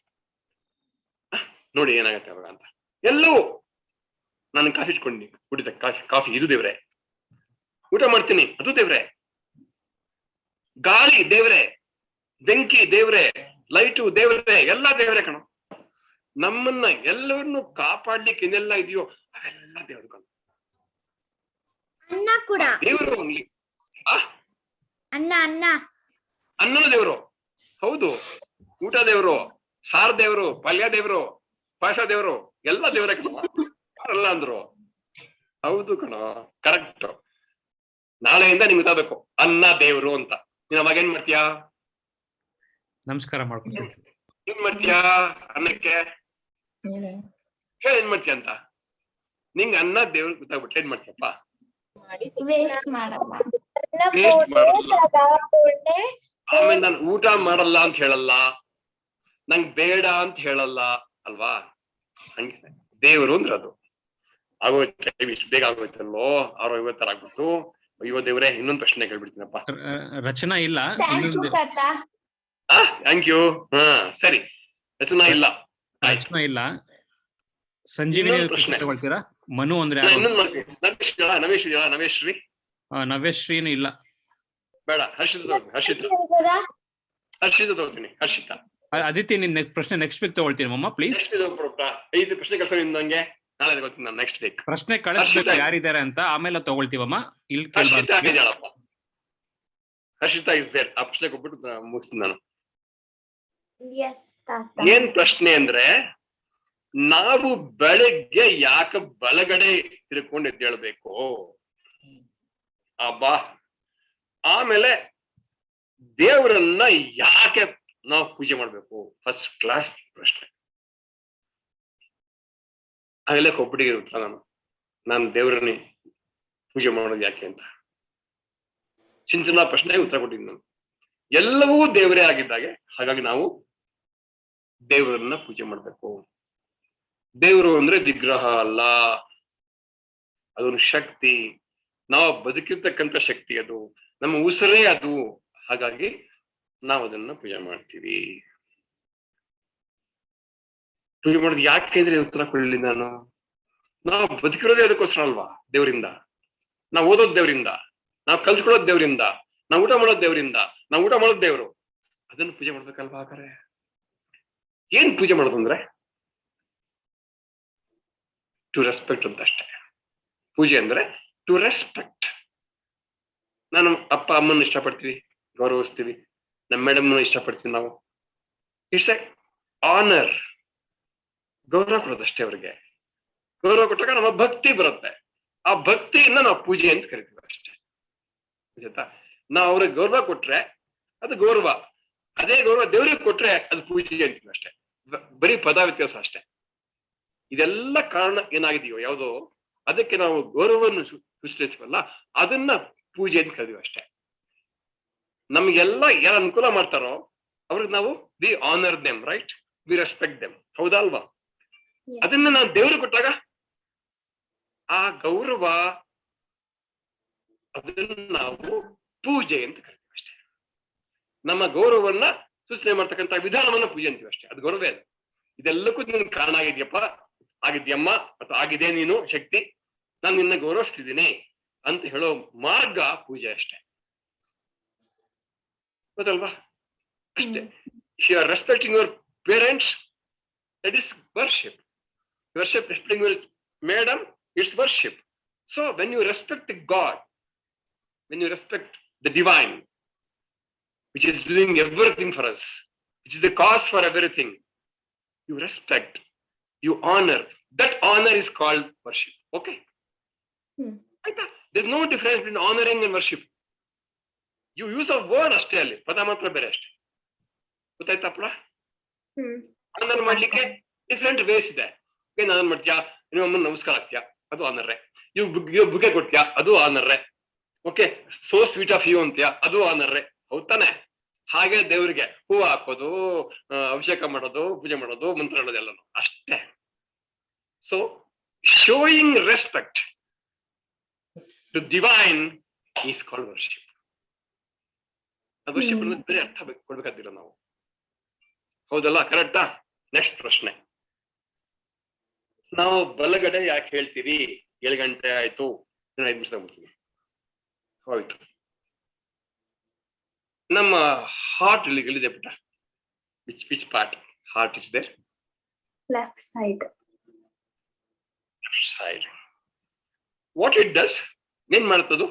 ನೋಡಿ ಏನಾಗತ್ತೆ ಅವಾಗ ಅಂತ. ಎಲ್ಲವೂ, ನಾನು ಕಾಫಿ ಇಟ್ಕೊಂಡು ಕುಡಿದ ಕಾಫಿ ಇದು ದೇವ್ರೆ. ಊಟ ಮಾಡ್ತೀನಿ, ಅದು ದೇವ್ರೆ. ಗಾಳಿ ದೇವ್ರೆ, ಬೆಂಕಿ ದೇವ್ರೆ, ಲೈಟು ದೇವ್ರೆ, ಎಲ್ಲ ದೇವ್ರೆ ಕಣೋ. ನಮ್ಮನ್ನ ಎಲ್ಲವನ್ನೂ ಕಾಪಾಡ್ಲಿಕ್ಕೆ ಏನೆಲ್ಲ ಇದೆಯೋ ಅವೆಲ್ಲ ದೇವ್ರು ಕಣೋ. ಅನ್ನ ಕೂಡ ದೇವರು. ಅನ್ನದ ದೇವ್ರು. ಹೌದು, ಊಟ ದೇವ್ರು, ಸಾರ್ ದೇವ್ರು, ಪಲ್ಯ ದೇವ್ರು, ಪಾಯಸ ದೇವ್ರು, ಎಲ್ಲ ದೇವ್ರೆ ಕಣೋ. ಯಾರಲ್ಲ ಅಂದ್ರು. ಹೌದು ಕಣೋ, ಕರೆಕ್ಟ್. ನಾಳೆಯಿಂದ ನಿಮ್ಗೆ ಗೊತ್ತಾಗಬೇಕು ಅನ್ನ ದೇವ್ರು ಅಂತ. ನೀನ್ ಅವಾಗ ಏನ್ ಮಾಡ್ತೀಯಾ? ನಮಸ್ಕಾರ ಮಾಡ್ಕೊಂಡು ಏನ್ ಮಾಡ್ತೀಯಾ ಅನ್ನಕ್ಕೆ? ಹೇಳ ಏನ್ ಮಾಡ್ತೀಯ ಅಂತ. ನಿಂಗೆ ಅನ್ನ ದೇವ್ರು ಗೊತ್ತಾಗ್ಬಿಟ್ರೆ ಏನ್ ಮಾಡ್ತೀಯಪ್ಪ? ವೇಸ್ಟ್ ಮಾಡಲ್ಲ. ಆಮೇಲೆ ನಾನು ಊಟ ಮಾಡಲ್ಲ ಅಂತ ಹೇಳಲ್ಲ, ನಂಗ್ ಬೇಡ ಅಂತ ಹೇಳಲ್ಲ ಅಲ್ವಾ? ಹಂಗೆ ದೇವ್ರು ಅಂದ್ರೆ ಅದು. ಆಗೋಯ್ತು, ಇಷ್ಟು ಬೇಗ ಆಗೋಯ್ತಲ್ಲೋ, 6:50 ಆಗ್ಬಿಟ್ಟು. ಅಯ್ಯೋ ದೇವ್ರೆ, ಇನ್ನೊಂದು ಪ್ರಶ್ನೆ ಕೇಳ್ಬಿಡ್ತೀನಪ್ಪ. ರಚನಾ ಇಲ್ಲ. Thank you. ಸರಿ, ರಚನಾ ಇಲ್ಲ. ರಚನಾ ಇಲ್ಲ. ಸಂಜೀವಿನಿ ಪ್ರಶ್ನೆ ತಗೊಳ್ತೀರಾ? ಮನು ಅಂದ್ರೆ ನವೇಶ್ರೀ. ನವೇಶ್ರೀನು ಇಲ್ಲ. ಬೇಡ, ಹರ್ಷಿತ ತಗೋತೀನಿ. ಹರ್ಷಿತಾ. ಅದಿತಿ, ನಿನ್ ಪ್ರಶ್ನೆ ನೆಕ್ಸ್ಟ್ ವೀಕ್ ತಗೊಳ್ತೀನಿ ಮಮ್ಮ, ಪ್ಲೀಸ್. 5 ಪ್ರಶ್ನೆ ಕಳ್ಸೋ ನಂಗೆ. ನಾಳೆ ತಗೋತೀನಿ ನಾನು ನೆಕ್ಸ್ಟ್ ವೀಕ್. ಪ್ರಶ್ನೆ ಕಳಿಸ್ಬೇಕು ಯಾರಿದ್ದಾರೆ ಅಂತ, ಆಮೇಲೆ ತಗೊಳ್ತೀವಮ್ಮ. ಇಲ್ಲಿ ಹರ್ಷಿತಾ ಆಗಿದ್ದಾಳಪ್ಪ. Harshita is there. ಆ ಪ್ರಶ್ನೆ ಕೊಟ್ಬಿಟ್ಟು ಮುಗಿಸ್ತೀನಿ ನಾನು. ಎಸ್ ತಾತ. ಏನ್ ಪ್ರಶ್ನೆ ಅಂದ್ರೆ, ನಾವು ಬೆಳಗ್ಗೆ ಯಾಕೆ ಬಲಗಡೆ ತಿರ್ಕೊಂಡು ಎದ್ದೇಳ್ಬೇಕು? ಅಬ್ಬಾ. ಆಮೇಲೆ ದೇವರನ್ನ ಯಾಕೆ ನಾವು ಪೂಜೆ ಮಾಡ್ಬೇಕು? ಫಸ್ಟ್ ಕ್ಲಾಸ್ ಪ್ರಶ್ನೆ. ಆಗಲೇ ಕೊಬ್ಬಡಿಗೆ ಉತ್ತರ ನಾನು ದೇವರನ್ನ ಪೂಜೆ ಮಾಡೋದು ಯಾಕೆ ಅಂತ ಚಿಂಚನ ಪ್ರಶ್ನೆಗೆ ಉತ್ತರ ಕೊಟ್ಟಿದ್ದೀನಿ ನಾನು. ಎಲ್ಲವೂ ದೇವರೇ ಆಗಿದ್ದಾಗೆ, ಹಾಗಾಗಿ ನಾವು ದೇವರನ್ನ ಪೂಜೆ ಮಾಡ್ಬೇಕು. ದೇವರು ಅಂದ್ರೆ ವಿಗ್ರಹ ಅಲ್ಲ, ಅದೊಂದು ಶಕ್ತಿ. ನಾವು ಬದುಕಿರ್ತಕ್ಕಂಥ ಶಕ್ತಿ ಅದು, ನಮ್ಮ ಉಸಿರೇ ಅದು. ಹಾಗಾಗಿ ನಾವು ಅದನ್ನ ಪೂಜೆ ಮಾಡ್ತೀವಿ. ಪೂಜೆ ಮಾಡೋದು ಯಾಕೆ ಅಂದ್ರೆ ಉತ್ತರ ಕೊಡಲಿ ನಾನು. ನಾವು ಬದುಕಿರೋದೇ ಅದಕ್ಕೋಸ್ಕರ ಅಲ್ವಾ? ದೇವರಿಂದ. ನಾವು ಓದೋದ್ ದೇವರಿಂದ, ನಾವು ಕಲ್ತ್ಕೊಳ್ಳೋದ್ ದೇವರಿಂದ, ನಾವು ಊಟ ಮಾಡೋದ್ ದೇವರಿಂದ, ನಾವು ಊಟ ಮಾಡೋದ್ ದೇವರು. ಅದನ್ನು ಪೂಜೆ ಮಾಡ್ಬೇಕಲ್ವಾ? ಹಾಗಾದ್ರೆ ಏನ್ ಪೂಜೆ ಮಾಡೋದು ಅಂದ್ರೆ ಟು ರೆಸ್ಪೆಕ್ಟ್ ಅಂತ ಅಷ್ಟೇ. ಪೂಜೆ ಅಂದ್ರೆ ಟು ರೆಸ್ಪೆಕ್ಟ್. ನಾನು ಅಪ್ಪ ಅಮ್ಮನ ಇಷ್ಟಪಡ್ತೀವಿ, ಗೌರವಿಸ್ತೀವಿ. ನಮ್ಮ ಮೇಡಮ್ ಇಷ್ಟಪಡ್ತೀವಿ ನಾವು. It's A honour. ಗೌರವ ಕೊಡೋದಷ್ಟೇ ಅವ್ರಿಗೆ. ಗೌರವ ಕೊಟ್ಟಾಗ ನಮ್ಮ ಭಕ್ತಿ ಬರುತ್ತೆ. ಆ ಭಕ್ತಿಯಿಂದ ನಾವು ಪೂಜೆ ಅಂತ ಕರಿತೀವಿ ಅಷ್ಟೇ. ಆಯ್ತಾ? ನಾವು ಅವ್ರಿಗೆ ಗೌರವ ಕೊಟ್ರೆ ಅದು ಗೌರವ. ಅದೇ ಗೌರವ ದೇವ್ರಿಗೆ ಕೊಟ್ರೆ ಅದು ಪೂಜೆ ಅಂತೀವಿ ಅಷ್ಟೇ. ಬರೀ ಪದ ವ್ಯತ್ಯಾಸ ಅಷ್ಟೇ. ಇದೆಲ್ಲ ಕಾರಣ ಏನಾಗಿದೆಯೋ ಯಾವುದೋ ಅದಕ್ಕೆ ನಾವು ಗೌರವವನ್ನು ಸೂಚಿಸ್ತೀವಲ್ಲ, ಅದನ್ನ ಪೂಜೆ ಅಂತ ಕರಿತೀವಿ ಅಷ್ಟೇ. ನಮ್ಗೆಲ್ಲ ಯಾರು ಅನುಕೂಲ ಮಾಡ್ತಾರೋ ಅವ್ರಿಗೆ ನಾವು we honour them, right? We respect them. ಹೌದಾ ಅಲ್ವಾ? ಅದನ್ನ ನಾವು ದೇವ್ರಿಗೆ ಕೊಟ್ಟಾಗ ಆ ಗೌರವ, ಅದನ್ನ ನಾವು ಪೂಜೆ ಅಂತ ಕರಿತೀವಿ ಅಷ್ಟೇ. ನಮ್ಮ ಗೌರವವನ್ನ ಸೂಚನೆ ಮಾಡ್ತಕ್ಕಂಥ ವಿಧಾನವನ್ನ ಪೂಜೆ ಅಂತೀವಿ ಅಷ್ಟೇ. ಅದು ಗೌರವ. ಅದು ಇದೆಲ್ಲಕ್ಕೂ ನಿನ್ ಕಾರಣ ಆಗಿದ್ಯಪ್ಪ, ಆಗಿದ್ಯಮ್ಮ, ಅಥವಾ ಆಗಿದೆ ನೀನು ಶಕ್ತಿ, ನಾನು ನಿನ್ನ ಗೌರವಿಸ್ತಿದ್ದೀನಿ ಅಂತ ಹೇಳೋ ಮಾರ್ಗ ಪೂಜೆ ಅಷ್ಟೇ. ಗೊತ್ತಲ್ವಾ? ಅಷ್ಟೇ. If you are respecting your parents, that is worship. Respecting your madam, it's worship. So when you respect God, when you respect the divine, which is doing everything for us, which is the cause for everything, you respect, you honor. That honor is called worship. Okay? There's no difference between honoring and worship. You use a word ಅಷ್ಟೇ, ಅಲ್ಲಿ ಪದ ಮಾತ್ರ ಬೇರೆ ಅಷ್ಟೇ. ಗೊತ್ತಾಯ್ತಪ್ಪ? Honour ಮಾಡ್ಲಿಕ್ಕೆ different ways ಇದೆ. ಏನ್ ಮಾಡ್ತೀಯಾ? ನಿಮ್ಮ ಅಮ್ಮನ ನಮಸ್ಕಾರ ಆಗ್ತೀಯಾ? ಅದು ಆನರ್ರೆ. ಇವ್ ಬುಕೆ ಕೊಡ್ತೀಯಾ? ಅದು ಆನರ್ರೆ. Okay, so sweet of you ಅಂತೀಯಾ? ಅದು ಆನರ್ರೆ. ಹೌದ್ ತಾನೆ? ಹಾಗೆ ದೇವರಿಗೆ ಹೂವು ಹಾಕೋದು, ಅಭಿಷೇಕ ಮಾಡೋದು, ಪೂಜೆ ಮಾಡೋದು, ಮಂತ್ರ ಹೇಳೋದು ಎಲ್ಲನು ಅಷ್ಟೇ. So showing respect to divine is called worship. ಅದು ವರ್ಷಿಪ್ ಅನ್ನೋದು ಬೇರೆ ಅರ್ಥ ಕೊಡ್ಬೇಕಾದಿಲ್ಲ ನಾವು. ಹೌದಲ್ಲ? ಕರೆಕ್ಟಾ? ನೆಕ್ಸ್ಟ್ ಪ್ರಶ್ನೆ. ನಾವು ಬಲಗಡೆ ಯಾಕೆ ಹೇಳ್ತೀವಿ? 7 ಗಂಟೆ ಆಯ್ತು, 5 ನಿಮಿಷ ಆಗ್ಬಿಡ್ತೀನಿ. ಹೋಯ್ತು. ನಮ್ಮ ಹಾರ್ಟ್ ಎಲ್ಲಿದೆ ಪುಟ್ಟ? Which part heart is there? Left side. Left side. What it does? ಏನ್ ಮಾಡ್ತದು?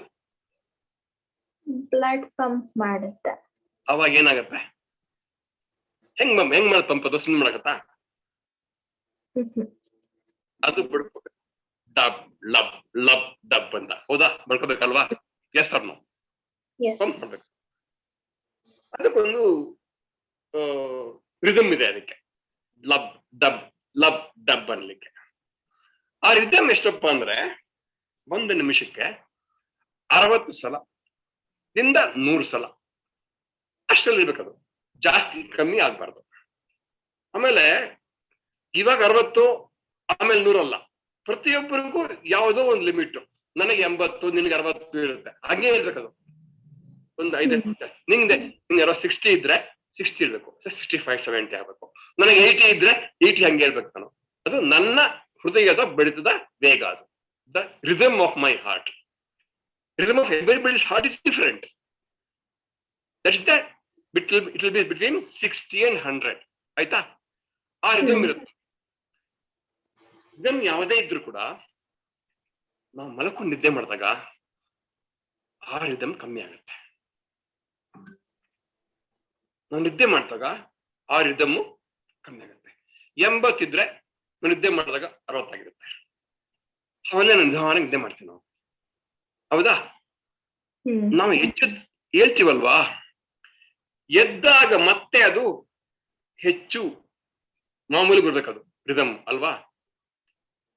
ಬ್ಲಡ್ ಪಂಪ್ ಮಾಡುತ್ತೆ. ಅವಾಗ ಏನಾಗತ್ತೆ? ಹೆಂಗ್ ಮಾಡಿ ಪಂಪ್ ಅದು? ಸುಮ್ಮನೆ ಮಾಡಕತ್ತಾ? ಅದು ಬಿಡ್ಬೇಕು. ಡಬ್ ಲಬ್ ಲಬ್ ಡಬ್ ಅಂತ. ಹೌದಾ? ಬಡ್ಕೋಬೇಕಲ್ವಾ? Yes or no? ಪಂಪ್ ಮಾಡ್ಬೇಕು. ಅದಕ್ಕೊಂದು ರಿದಮ್ ಇದೆ. ಅದಕ್ಕೆ ಲಬ್ ಡಬ್ ಲಬ್ ಡಬ್ ಅನ್ಲಿಕ್ಕೆ. ಆ ರಿದಮ್ ಎಷ್ಟಪ್ಪ ಅಂದ್ರೆ 1 ನಿಮಿಷಕ್ಕೆ 60 ಸಲ ದಿಂದ 100 ಸಲ ಅಷ್ಟಲ್ಲಿ ಇರ್ಬೇಕದು. ಜಾಸ್ತಿ ಕಮ್ಮಿ ಆಗ್ಬಾರ್ದು. ಆಮೇಲೆ ಇವಾಗ 60, ಆಮೇಲೆ 100 ಅಲ್ಲ. ಪ್ರತಿಯೊಬ್ಬರಿಗೂ ಯಾವುದೋ ಒಂದು ಲಿಮಿಟ್. ನನಗೆ 80, ನಿನಗೆ 60 ಇರುತ್ತೆ. ಹಾಗೆ ಇರ್ಬೇಕದು. ಒಂದು 5 ಜಾಸ್ತಿ. ನಿಂಗೆ 60 ಇದ್ರೆ 60 ಇರ್ಬೇಕು. 65, 70 ಆಗ್ಬೇಕು. ನನಗೆ 80 ಇದ್ರೆ 80 ಹಂಗೆ ಇರ್ಬೇಕು ನಾನು. ಅದು ನನ್ನ ಹೃದಯದ ಬಡಿತದ ವೇಗ. ಅದು the rhythm of my heart. Rhythm of everybody's heart is different. That is that it will be between 60 and 100. ಆಯ್ತಾ? ಆ ರಿದಮ್ ಇರುತ್ತೆ. ಇದನ್ನು ಯಾವುದೇ ಇದ್ರು ಕೂಡ ನಾವು ಮಲಕೊಂಡು ನಿದ್ದೆ ಮಾಡಿದಾಗ ಆ ರಿದಮ್ ಕಮ್ಮಿ ಆಗುತ್ತೆ. ನಾವು ನಿದ್ದೆ ಮಾಡಿದಾಗ ಆ ರಿದಮ್ಮು ಕಮ್ಮಿ ಆಗುತ್ತೆ. 80 ಇದ್ರೆ ನಾವು ನಿದ್ದೆ ಮಾಡಿದಾಗ 60 ಆಗಿರುತ್ತೆ. ಆಮೇಲೆ ನಿಧಾನಕ್ಕೆ ನಿದ್ದೆ ಮಾಡ್ತೀವಿ ನಾವು, ಹೌದಾ? ನಾವು ಹೇಳ್ತೀವಲ್ವಾ, ಎದ್ದಾಗ ಮತ್ತೆ ಅದು ಹೆಚ್ಚು ಮಾಮೂಲಿ ಬರ್ಬೇಕದು ರಿದಮ್ ಅಲ್ವಾ?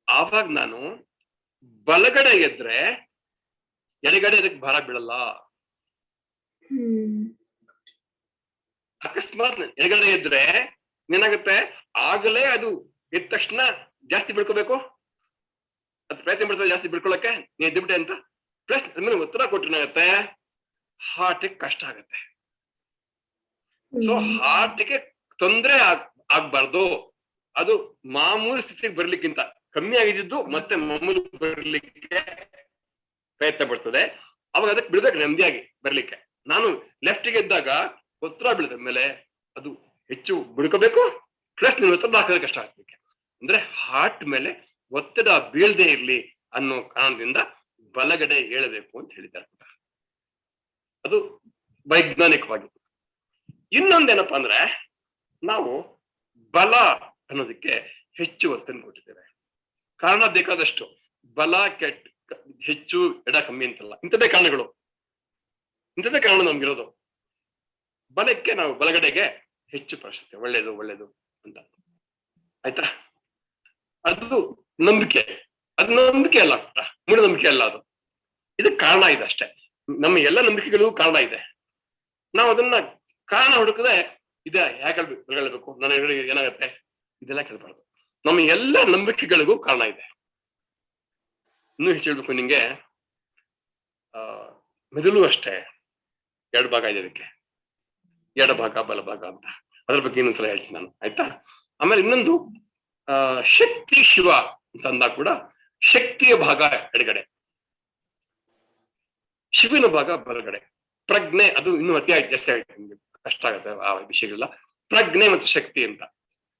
ಆವಾಗ ನಾನು ಬಲಗಡೆ ಎದ್ರೆ ಎಡಗಡೆ ಅದಕ್ಕೆ ಭಾರ ಬೀಳಲ್ಲ. ಅಕಸ್ಮಾತ್ ಎಡಗಡೆ ಎದ್ರೆ ಏನಾಗುತ್ತೆ, ಆಗಲೇ ಅದು ಎದ್ದ ತಕ್ಷಣ ಜಾಸ್ತಿ ಬಿಡ್ಕೋಬೇಕು, ಅದು ಪ್ರಯತ್ನ ಪಡ್ತದೆ ಜಾಸ್ತಿ ಬಿಡ್ಕೊಳಕ್ಕೆ, ನೀ ಎದ್ಬಿಟ್ಟೆ ಅಂತ. ಪ್ಲಸ್ ಆಮೇಲೆ ಒತ್ತಡ ಕೊಟ್ಟನಾಗತ್ತೆ, ಹಾರ್ಟಿಗೆ ಕಷ್ಟ ಆಗತ್ತೆ. ಸೊ ಹಾರ್ಟಿಗೆ ತೊಂದರೆ ಆಗ್ಬಾರ್ದು. ಅದು ಮಾಮೂಲಿ ಸ್ಥಿತಿಗೆ ಬರ್ಲಿಕ್ಕಿಂತ ಕಮ್ಮಿ ಆಗಿದ್ದು ಮತ್ತೆ ಮಾಮೂಲಿ ಬರ್ಲಿಕ್ಕೆ ಪ್ರಯತ್ನ ಪಡ್ತದೆ. ಅವಾಗ ಅದಕ್ಕೆ ಬಿಡ್ಬೇಕು ನೆಮ್ಮದಿಯಾಗಿ ಬರ್ಲಿಕ್ಕೆ. ನಾನು ಲೆಫ್ಟ್ಗೆ ಇದ್ದಾಗ ಒತ್ತಡ ಬೀಳದ ಮೇಲೆ ಅದು ಹೆಚ್ಚು ಬಿಡ್ಕೋಬೇಕು, ಪ್ಲಸ್ ನೀವು ಒತ್ತಡ ಹಾಕಿದ್ರೆ ಕಷ್ಟ ಆಗ್ಲಿಕ್ಕೆ. ಅಂದ್ರೆ ಹಾರ್ಟ್ ಮೇಲೆ ಒತ್ತಡ ಬೀಳದೆ ಇರ್ಲಿ ಅನ್ನೋ ಕಾರಣದಿಂದ ಬಲಗಡೆ ಏಳಬೇಕು ಅಂತ ಹೇಳಿದ್ದಾರೆ. ಅದು ವೈಜ್ಞಾನಿಕವಾಗಿ. ಇನ್ನೊಂದೇನಪ್ಪಾ ಅಂದ್ರೆ, ನಾವು ಬಲ ಅನ್ನೋದಕ್ಕೆ ಹೆಚ್ಚು ಒತ್ತನ್ನು ಕೊಟ್ಟಿದ್ದೇವೆ. ಕಾರಣ ಬೇಕಾದಷ್ಟು, ಬಲ ಹೆಚ್ಚು ಎಡ ಕಮ್ಮಿ ಅಂತಲ್ಲ, ಇಂಥದ್ದೇ ಕಾರಣಗಳು, ಇಂಥದ್ದೇ ಕಾರಣ ನಮ್ಗಿರೋದು. ಬಲಕ್ಕೆ ನಾವು ಬಲಗಡೆಗೆ ಹೆಚ್ಚು ಪ್ರಾಶಸ್ತ್ಯ, ಒಳ್ಳೇದು ಒಳ್ಳೇದು ಅಂತ, ಆಯ್ತಾ? ಅದು ನಂಬಿಕೆ, ಅದು ನಂಬಿಕೆ ಅಲ್ಲ, ಮೂಢನಂಬಿಕೆ ಅಲ್ಲ, ಅದು ಇದಕ್ಕೆ ಕಾರಣ ಇದೆ ಅಷ್ಟೇ. ನಮ್ಮ ಎಲ್ಲ ನಂಬಿಕೆಗಳಿಗೂ ಕಾರಣ ಇದೆ. ನಾವು ಅದನ್ನ ಕಾರಣ ಹುಡುಕದೆ ಇದೆ ಯಾಕೆ ಹೇಳ್ಬೇಕು, ನಾನು ಏನಾಗತ್ತೆ ಇದೆಲ್ಲ ಕೇಳ್ಬಾರ್ದು. ನಮ್ಮ ಎಲ್ಲ ನಂಬಿಕೆಗಳಿಗೂ ಕಾರಣ ಇದೆ. ಇನ್ನೂ ಹೆಚ್ಚು ಹೇಳ್ಬೇಕು ನಿಂಗೆ, ಮೆದುಳು ಅಷ್ಟೇ 2 ಭಾಗ ಇದೆ ಅದಕ್ಕೆ, ಎಡಭಾಗ ಬಲಭಾಗ ಅಂತ. ಅದ್ರ ಬಗ್ಗೆ ಇನ್ನೊಂದ್ಸಲ ಹೇಳ್ತೀನಿ ನಾನು, ಆಯ್ತಾ? ಆಮೇಲೆ ಇನ್ನೊಂದು ಶಕ್ತಿ ಶಿವ ಅಂತ ಅಂದಾಗ ಕೂಡ ಶಕ್ತಿಯ ಭಾಗ ಎಡಗಡೆ, ಶಿವನ ಭಾಗ ಬಲಗಡೆ. ಪ್ರಜ್ಞೆ ಅದು ಇನ್ನೂ ಅತಿ ಜಾಸ್ತಿ ಆಗುತ್ತೆ, ನಿಮ್ಗೆ ಕಷ್ಟ ಆಗುತ್ತೆ ಆ ವಿಷಯಗಳೆಲ್ಲ. ಪ್ರಜ್ಞೆ ಮತ್ತು ಶಕ್ತಿ ಅಂತ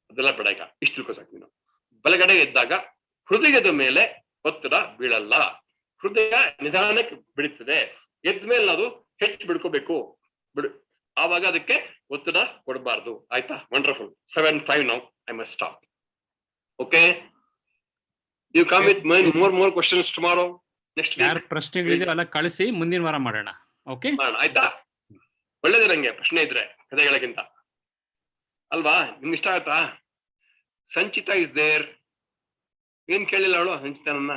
ಅದೆಲ್ಲ ಬೇಡ, ಈಗ ಇಷ್ಟು ತಿಳ್ಕೊಸಾಕ್ ನೀನು. ಬಲಗಡೆ ಎದ್ದಾಗ ಹೃದಯದ ಮೇಲೆ ಒತ್ತಡ ಬೀಳಲ್ಲ, ಹೃದಯ ನಿಧಾನಕ್ಕೆ ಬಿಡುತ್ತದೆ. ಎದ್ಮೇಲೆ ಅದು ಹೆಚ್ಚು ಬಿಡ್ಕೋಬೇಕು, ಆವಾಗ ಅದಕ್ಕೆ ಒತ್ತಡ ಕೊಡಬಾರ್ದು, ಆಯ್ತಾ? Wonderful. 7:05 now. I must stop. Okay? You come with more questions tomorrow, next week. ಯಾರು ಪ್ರಶ್ನೆಗಳಿದೆ ಅಲ್ಲ ಕಳಿಸಿ, ಮುಂದಿನ ವಾರ ಮಾಡೋಣ. ಓಕೆ, ಆಯ್ತಾ? ಒಳ್ಳೇದೇ ನಂಗೆ ಪ್ರಶ್ನೆ ಇದ್ರೆ ಕಥೆಗಳಕ್ಕಿಂತ, ಅಲ್ವಾ? ನಿಮ್ಗೆ ಇಷ್ಟ ಆಯ್ತಾ? ಸಂಚಿತ ಇಸ್ ದೇರ್. ಏನ್ ಕೇಳಿಲ್ಲ ಅವಳು ಸಂಚಿತ ನನ್ನ.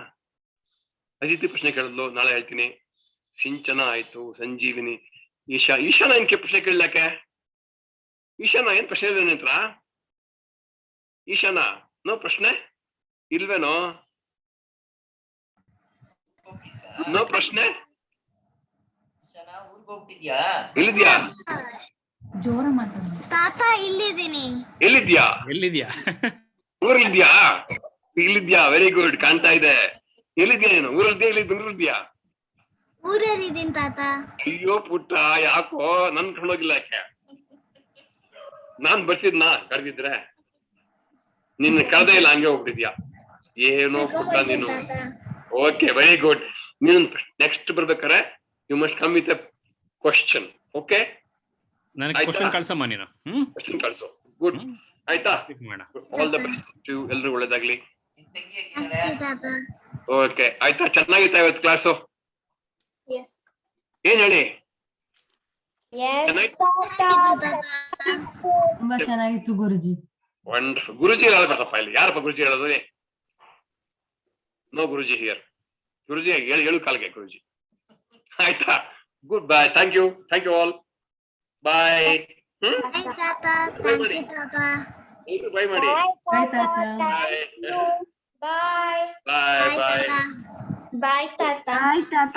ಅಜಿತಿ ಪ್ರಶ್ನೆ ಕೇಳಿದ್ಲು, ನಾಳೆ ಹೇಳ್ತೀನಿ. ಸಿಂಚನ ಆಯ್ತು, ಸಂಜೀವಿನಿ, ಈಶಾನ ಏನ್ ಪ್ರಶ್ನೆ ಕೇಳಕ್ಕೆ? ಈಶಾನ ಏನ್ ಪ್ರಶ್ನೆ ಇದೆ ಹತ್ರ? ಈಶಾನ ನೋ ಪ್ರಶ್ನೆ ಇಲ್ವೇನೋ? ನೋ ಪ್ರಶ್ನೆ? ಎಲ್ಲಿದ್ಯಾ? ತಾತ ಇಲ್ಲಿದ್ದೀನಿ. ಎಲ್ಲಿದ್ಯಾ? ಊರಲ್ಲಿದ್ಯಾ? ಇಲ್ಲಿದ್ಯಾ? ವೆರಿ ಗುಡ್, ಕಾಣ್ತಾ ಇದೆ. ಎಲ್ಲಿದ್ಯಾ ನೀನು? ಊರಲ್ಲಿದ್ಯಾ? ಇಲ್ಲಿ ಬೆಂಗಳೂರಿದ್ಯಾ? ಊರಲ್ಲಿದ್ದೀನಿ ತಾತ. ಅಯ್ಯೋ ಪುಟ್ಟ, ಯಾಕೋ ನನ್ ಕರ್ಕೊಂಡೋಗಿಲ್ಲ? ಯಾಕೆ? ನಾನ್ ಬರ್ತಿದ್ನಾ ಕರೆದಿದ್ರೆ? ನಿನ್ನ ಕರೆದೇ ಇಲ್ಲ, ಹಂಗೆ ಹೋಗ್ಬಿಟ್ಟಿದ್ಯಾ? ಏನೋ ಪುಟ್ಟ ನೀನು. Okay, very good. ನೀನು ನೆಕ್ಸ್ಟ್ ಬರ್ಬೇಕಾರೆ you must come with a question. Okay, ನನಗೆ ಕ್ವಶನ್ ಕಳ್ಸಮ್ಮ ನೀನು. ಕ್ವಶನ್ ಕಳ್ಸು. ಗುಡ್, ಆಯ್ತಾ? ಆಲ್ ದ ಬೆಸ್ಟ್, ಎಲ್ರು ಒಳ್ಳೇದಾಗ್ಲಿ. ಓಕೆ, ಆಯ್ತಾ? ಚೆನ್ನಾಗಿತ್ತಾ ಇವತ್ತು ಕ್ಲಾಸು? ಏನ್ ಹೇಳಿ? ತುಂಬಾ ಚೆನ್ನಾಗಿತ್ತು ಗುರುಜಿ. ವಂಡರ್ಫುಲ್. ಗುರುಜಿ ಹೇಳ್ಬೇಕಪ್ಪ ಇಲ್ಲಿ. ಯಾರಪ್ಪ ಗುರುಜಿ ಹೇಳೋದು? No Guruji here. ಗುರುಜಿ ಹೇಳು ಕಾಲ್ಗೆ ಗುರುಜಿ. ಆಯ್ತಾ? Good bye. Thank you all. Bye. Bye ಮಾಡಿ. ಬಾಯ್ ತಾತ.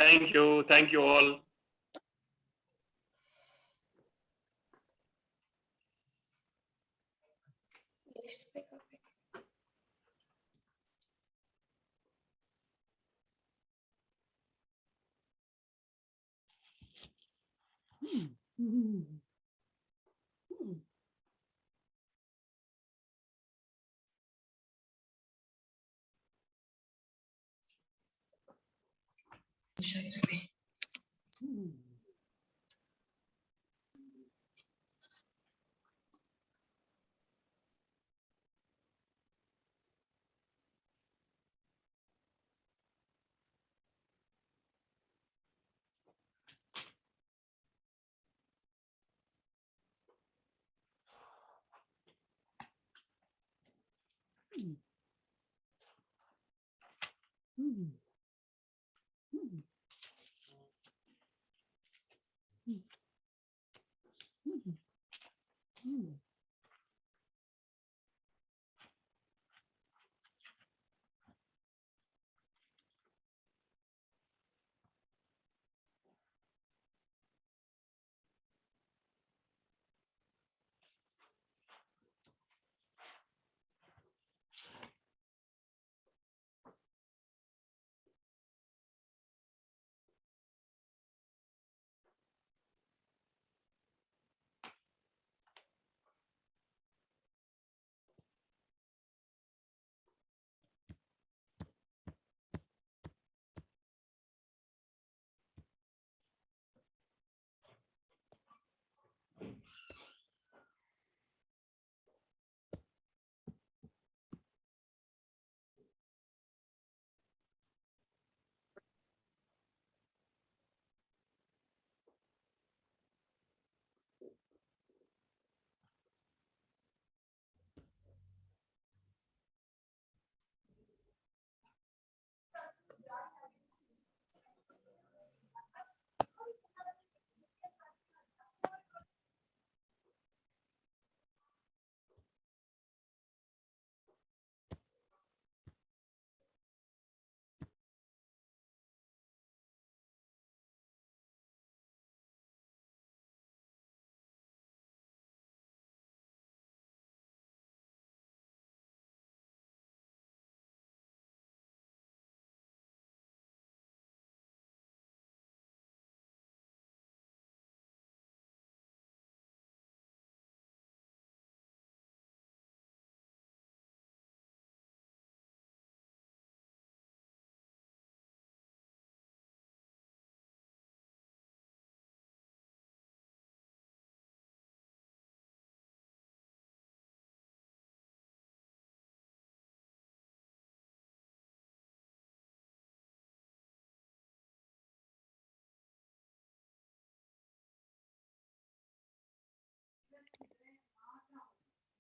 Thank you all.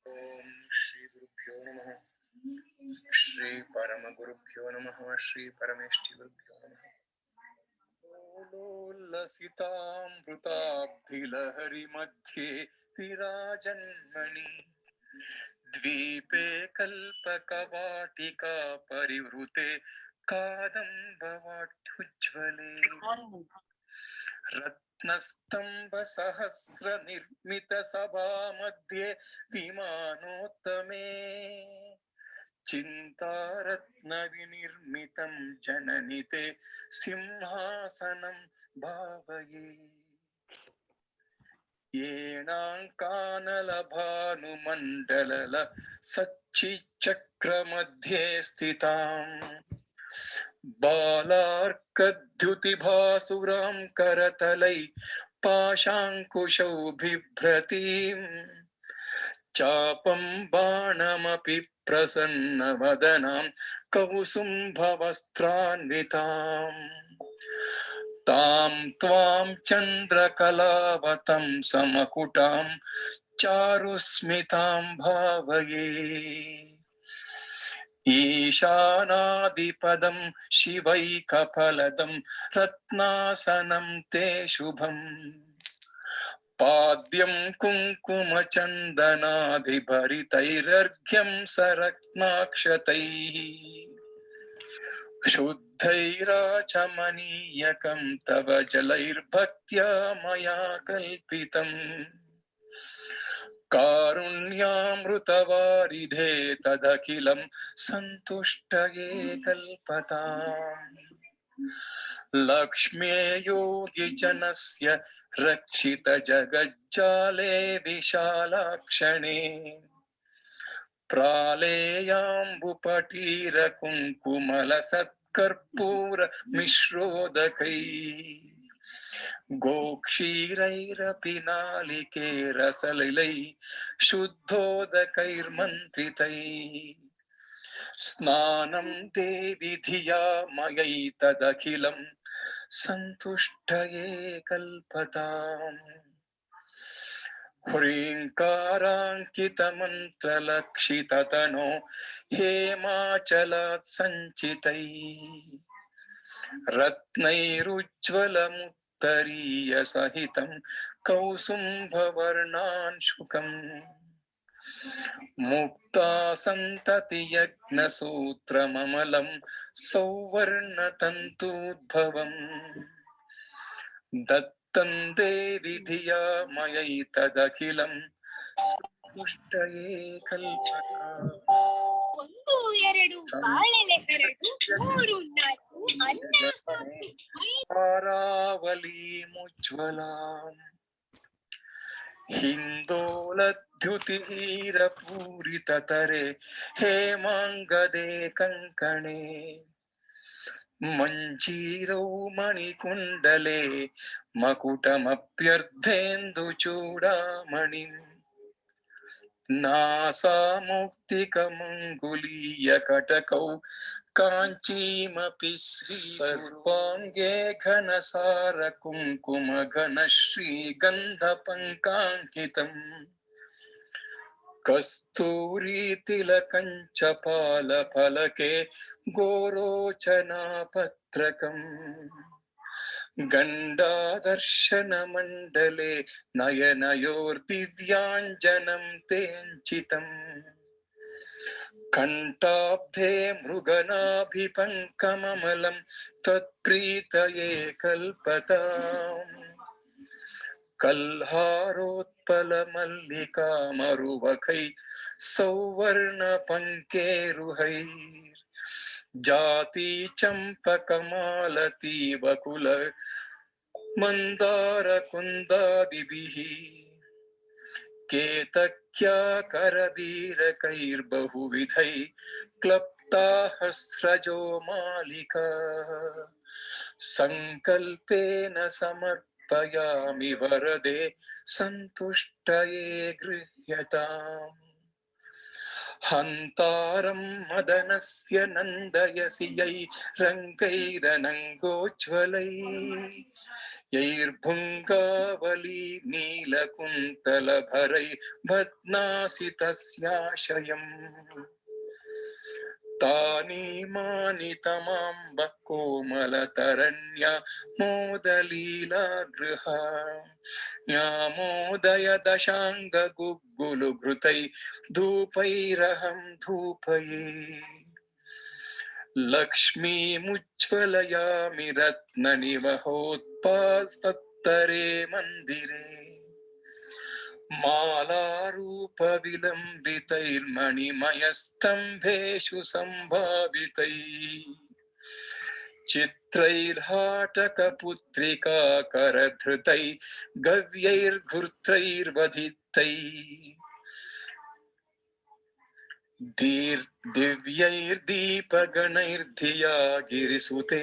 ओम श्री गुरुभ्यो नमः। श्री परम गुरुभ्यो नमः। श्री परमेष्टि गुरुभ्यो नमः। लसितामृताब्धिलहरी मध्ये विराजन्मणि द्वीपे कल्पकवाटिका परिवृते कादम्बवाट्युज्ज्वले रत्नस्तंभ सहस्र निर्मित सभा मध्ये विमानोत्तमे चिन्तारत्न विनिर्मितं जननिते सिंहासनं भावये येणाङ्कानलभानुमण्डलल सच्चिचक्रमध्ये स्थिताम् बालार्कद्युतिभासुरां करतलै पाशाङ्कुशौ बिभ्रतीम् चापं बाणमपि प्रसन्नवदनां कौसुम्भवस्त्रान्विताम् तां त्वां चन्द्रकलावतं समकुटां चारुस्मितां भावये ईशानादिपदं शिवैकफलदं रत्नासनं ते शुभम् पाद्यं कुङ्कुमचन्दनादिभरितैरर्घ्यं सरत्नाक्षतैः शुद्धैराचमनीयकं तव जलैर्भक्त्या मया कल्पितम् कारुण्यामृतवारिधे तदखिलं सन्तुष्टये कल्पताम् लक्ष्म्ये योगिजनस्य रक्षितजगज्जाले विशालाक्षणे प्रालेयाम्बुपटीरकुङ्कुमलसत्कर्पूरमिश्रोदकैः गोक्षीरैरपि नालिकेरसलिलैः शुद्धोदकैर्मन्त्रितैः स्नानं देवि धिया मयैतदखिलं सन्तुष्टये कल्पताम् ह्रीङ्काराङ्कितमन्त्रलक्षिततनो हेमाचलात् सञ्चितैः रत्नैरुज्ज्वलमुत्तरीयसहितं कौसुम्भवर्णांशुकम् मुक्तासन्ततियज्ञसूत्रममलं सौवर्णतन्तूद्भवम् दत्तं देवि धिया मयैतदखिलं तुष्टये कल्पता ಒಂದು ಎರಡು ಬಾಳೆಲೆ ಹರಡು ಮೂರು ನಾಲ್ಕು ಅನ್ನ तारावलीमुज्ज्वलाम् हिन्दोलद्युतिहीरपूरिततरे हेमाङ्गदे कङ्कणे मञ्जीरौ मणिकुण्डले मकुटमप्यर्धेन्दुचूडामणिम् नासामुक्तिकमङ्गुलीयकटकौ काञ्चीमपि सर्वाङ्गे घनसारकुङ्कुमघनश्रीगन्धपङ्काङ्कितम् कस्तूरीतिलकञ्च पालफलके गोरोचनापत्रकम् गण्डादर्शनमण्डले नयनयोर्दिव्याञ्जनं तेऽञ्चितम् कण्ठाब्धे मृगनाभिपङ्कममलं त्वत्प्रीतये कल्पताम् कल्हारोत्पलमल्लिकामरुवकै सौवर्णपङ्केरुहैः जाति चम्पकमालतीवकुल मन्दारकुन्दादिभिः केतक्याकरवीरकैर्बहुविधैः क्लप्ताहस्रजो मालिका सङ्कल्पेन समर्पयामि वरदे सन्तुष्टये गृह्यताम् हन्तारं मदनस्य नन्दयसि यैरङ्गैरनङ्गोज्ज्वलैः यैर्भुङ्गावली नीलकुन्तलभरैर्बध्नासि तस्याशयम् तानीमानि तमाम्ब कोमलतरण्या मोदलीलागृहा न्यामोदय दशाङ्गगुग्गुलुघृतै धूपैरहं धूपये लक्ष्मीमुज्ज्वलयामि रत्ननिवहोत्पास्तरे मन्दिरे मालारूपविलम्बितैर्मणिमयस्तम्भेषु सम्भावितैः चित्रैर्हाटकपुत्रिकाकरधृतैः गव्यैर्घृत्रैर्वधितैः दिव्यैर्दीपगणैर्धिया गिरिसुते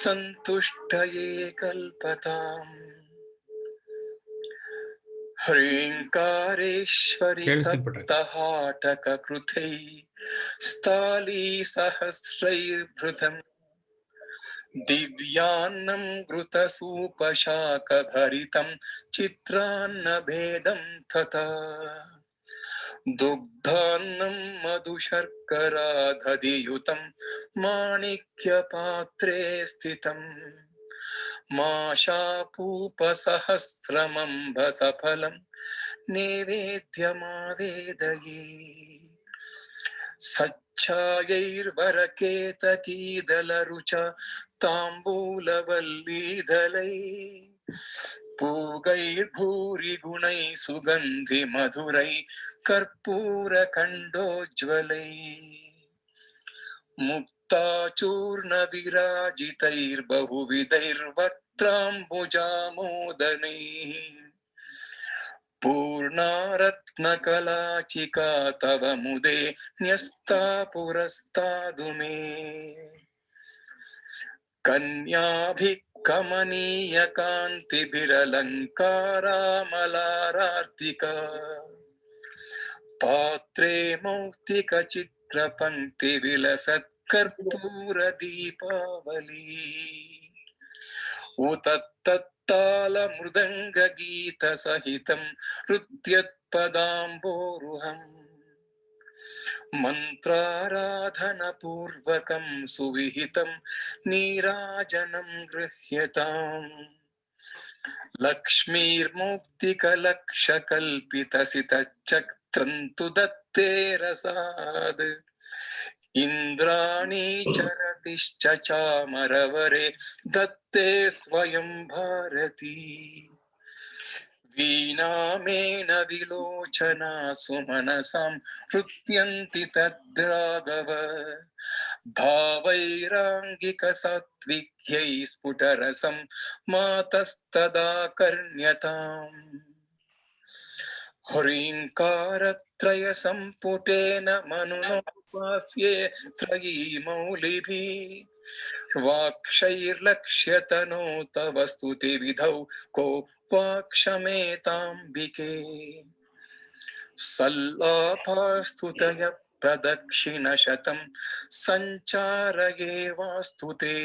सन्तुष्टये कल्पताम् ह्रीङ्कारेश्वरि ಕೇಳಿಸ್ತಿಲ್ಪಟ್ಟ तप्तहाटककृतैः स्थालीसहस्रैर्भृतम् दिव्यान्नं घृतसूपशाकभरितं चित्रान्नभेदं तथा दुग्धान्नं मधुशर्कराधधियुतं माणिक्यपात्रे स्थितम् माशापूपसहस्रमम्भसफलं नैवेद्यमावेदये सच्छायैर्वरकेतकीदलरुचा ताम्बूलवल्लीदलैः पूगैर्भूरिगुणैः सुगन्धिमधुरैः कर्पूरकण्डोज्ज्वलैः मुक्ताचूर्णविराजितैर्बहुविधैर्वक्त्राम्बुजामोदनैः पूर्णारत्नकलाचिका तव मुदे न्यस्ता पुरस्तादु मे कन्याभिः कमनीयकान्तिभिरलङ्कारामलारार्तिका पात्रे मौक्तिकचित्रपङ्क्तिविलसत्कर्पूरदीपावली उत तालमृदङ्गगीतसहितं हृद्यत्पदाम्बोरुहम् मन्त्राराधनपूर्वकं सुविहितं नीराजनं गृह्यताम् लक्ष्मीर्मुक्तिकलक्षकल्पितसितच्चक्रन्तु दत्ते रसाद् इन्द्राणी चरतिश्च चामरवरे दत्ते स्वयं भारती वीणामेन विलोचना सुमनसां हृत्यन्ति तद्राघव भावैराङ्गिकसात्विक्यै स्फुटरसं मातस्तदा कर्ण्यताम् ह्रीङ्कारत्रयसम्पुटेन मनुनोपास्ये त्रयी मौलिभिः वाक्षैर्लक्ष्यतनो तव स्तुतिविधौ को वाक्षमेताम्बिके सल्लापास्तुतय प्रदक्षिणशतं सञ्चारये वास्तुते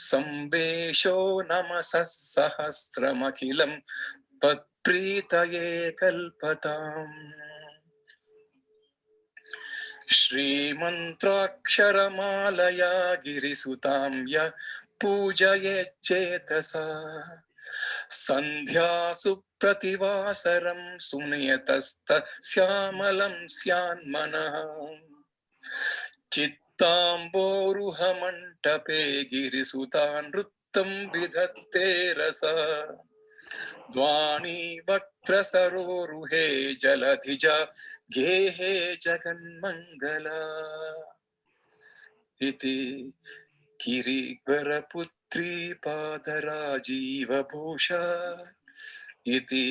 संवेशो नमसः सहस्रमखिलं त्वत्प्रीतये कल्पताम् श्रीमन्त्राक्षरमालया गिरिसुतां यः पूजयेच्चेतसा सन्ध्यासु प्रतिवासरं सुनियतस्तस्यामलं स्यान्मनः चित्ताम्बोरुहमण्टपे गिरिसुतान् नृत्तं विधत्ते रसा द्वाणी वक्त्रसरोरुहे जलधिजा गेहे जगन्मङ्गला इति गिरिवरपुत्री पादराजीवभूषा इति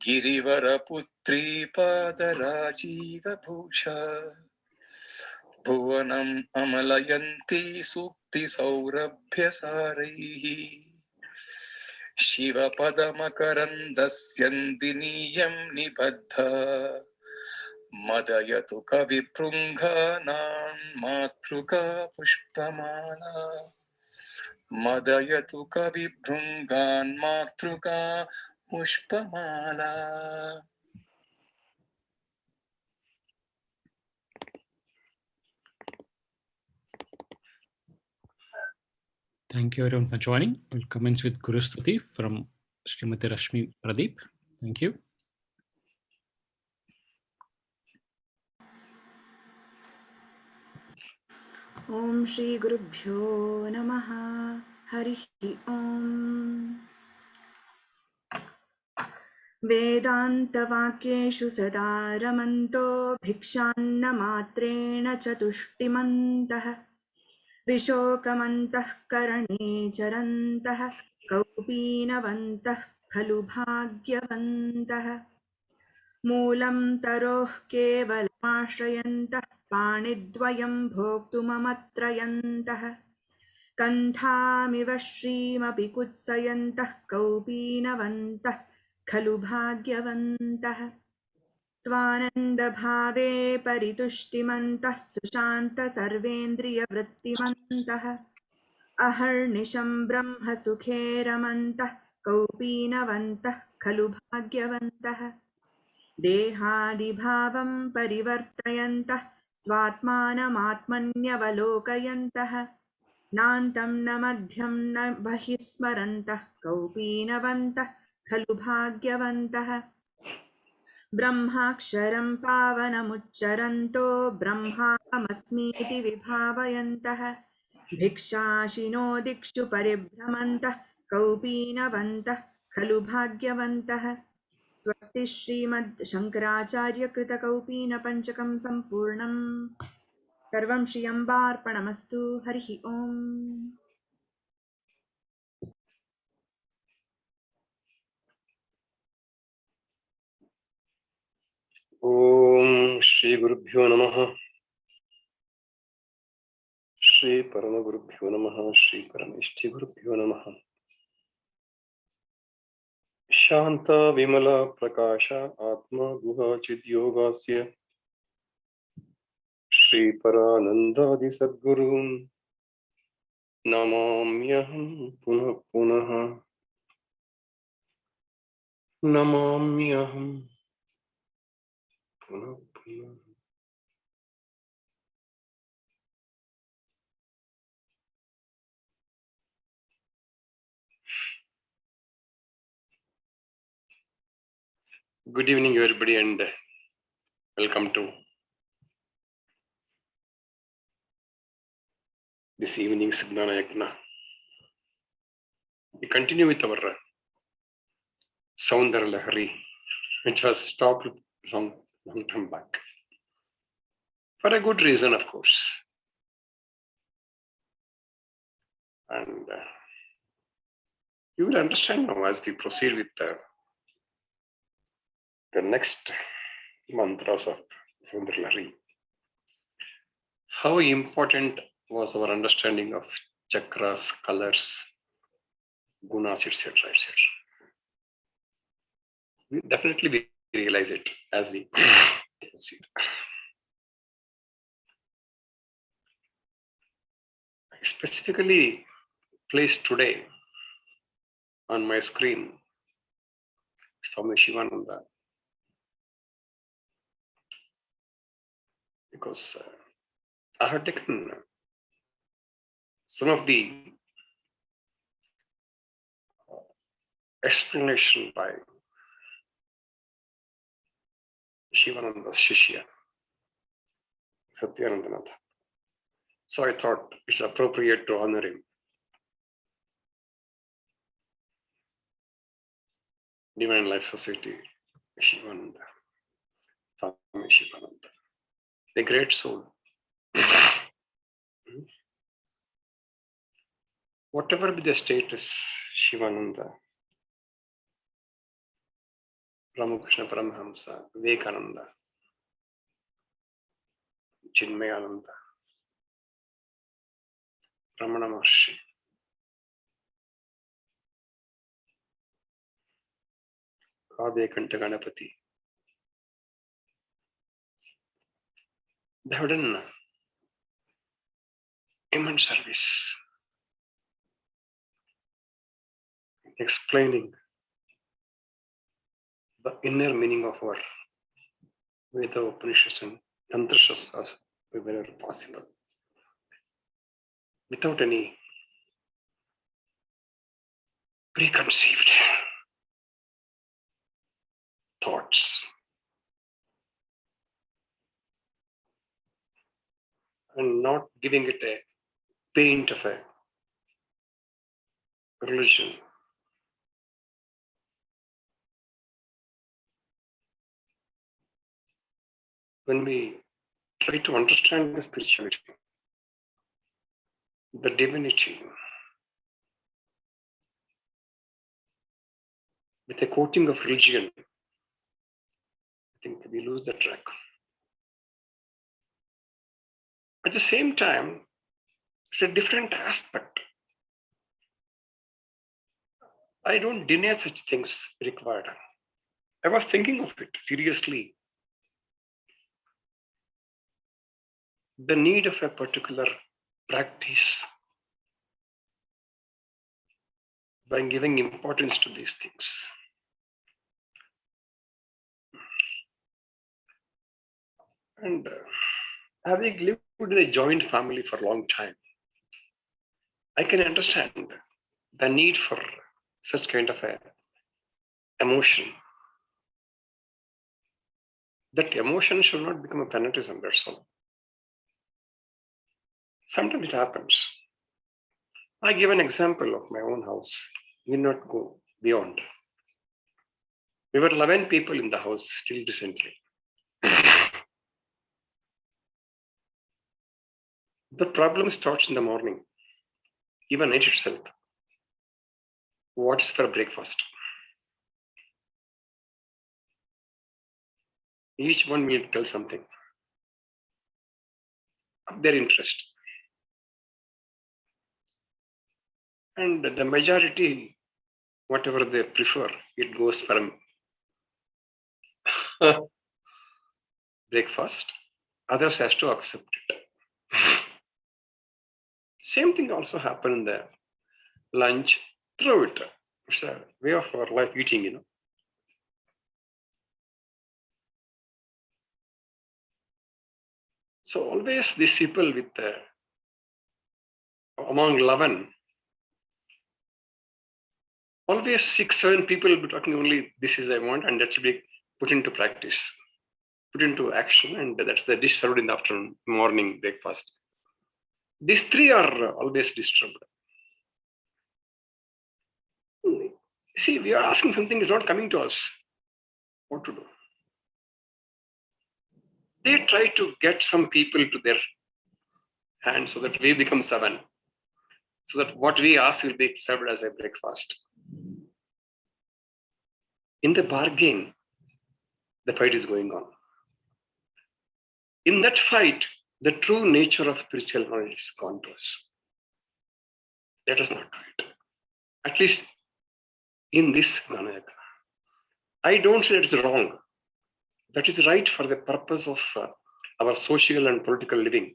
गिरिवरपुत्री पादराजीवभूषा भुवनम् अमलयन्ती सूक्तिसौरभ्यसारैः शिवपदमकरन्दस्यन्दिनीयं निबद्धा मदयतु कविभृङ्गानां मातृका पुष्पमाला मदयतु कविभृङ्गान् मातृका पुष्पमाला. Thank you everyone for joining. We'll commence with Guru Stuti from Srimati Rashmi Pradeep. Thank you. Om Shri Gurubhyo Namaha. Harihi Om. Vedantavakyeshu sada ramanto bhikshanna matrena chatushtimantah विशोकमन्तः करणे चरन्तः कौपीनवन्तः खलु भाग्यवन्तः मूलं तरोः केवलमाश्रयन्तः पाणिद्वयं भोक्तुममत्रयन्तः कन्थामिव श्रीमपि कुत्सयन्तः कौपीनवन्तः खलु भाग्यवन्तः स्वानन्दभावे परितुष्टिमन्तः सुशान्त सर्वेन्द्रियवृत्तिमन्तः अहर्निशं ब्रह्मसुखे रमन्तः कौपीनवन्तः खलु भाग्यवन्तः देहादिभावं परिवर्तयन्तः स्वात्मानमात्मन्यवलोकयन्तः नान्तं न मध्यं न बहिस्मरन्तः कौपीनवन्तः खलु भाग्यवन्तः ब्रह्माक्षरं पावनमुच्चरन्तो ब्रह्माहमस्मीति विभावयन्तः भिक्षाशिनो दिक्षु परिभ्रमन्तः कौपीनवन्तः खलु भाग्यवन्तः स्वस्ति श्रीमद् शङ्कराचार्य कृत कौपीन पंचकं सम्पूर्णम् सर्वं श्री अम्बार्पणमस्तु हरिः ओम्. ओम श्री गुरुभ्यो नमः. श्री परम गुरुभ्यो नमः. श्री परमेष्ठि गुरुभ्यो नमः. शांत विमल प्रकाश आत्मा गुहा चिद्योगास्य श्री परानंदादि सद्गुरून् नमाम्यहं पुनः पुनः. Namamyaham. Punah punah. Good evening, everybody, and welcome to this evening's Gnana Yagna. We continue with our Soundar Lahari, which was stopped long time back. For a good reason, of course. And you will understand now as we proceed with the next mantras of Soundar Lahari. How important was our understanding of chakras, colors, gunas, etc., etc. We definitely realize it as we proceed. I specifically placed today on my screen Swami Shivananda because I have taken some of the explanation by Shivananda's Shishya, Satyanandanatha. So I thought it's appropriate to honor him. Divine Life Society, Shivananda, Swami Shivananda, a great soul. Whatever be the status, Shivananda, Ramakrishna Paramahamsa, Vivekananda, Chinmayananda, Ramana Maharshi, Kadekanta Ganapati. They have done immense service explaining the inner meaning of our Veda Upanishads and Tantra Shastras wherever possible, without any preconceived thoughts. And not giving it a paint of a religion. When we try to understand the spirituality, the divinity, with a coating of religion, I think we lose the track. At the same time, it's a different aspect. I don't deny such things required. I was thinking of it seriously. The need of a particular practice by giving importance to these things. And having lived in a joint family for a long time, I can understand the need for such kind of a emotion. That emotion should not become a fanatism, that's all. Sometimes it happens. I give an example of my own house. We will not go beyond. We were 11 people in the house till recently. The problem starts in the morning, even night itself. What's for breakfast? Each one will tell something of their interest. And the majority, whatever they prefer, it goes for breakfast. Others has to accept it. Same thing also happened in the lunch. Throw it. It's a way of our life eating, So always these people with among 11, always 6-7 people will be talking only this is I want, and that should be put into practice, put into action, and that's the dish served in the afternoon, morning breakfast. These 3 are always disturbed. See, we are asking something is not coming to us. What to do? They try to get some people to their hand so that we become 7. So that what we ask will be served as a breakfast. In the bargain, the fight is going on. In that fight, the true nature of spiritual knowledge is gone to us. Let us not do it. At least in this Ganayaka. I don't say it's wrong. That is right for the purpose of our social and political living.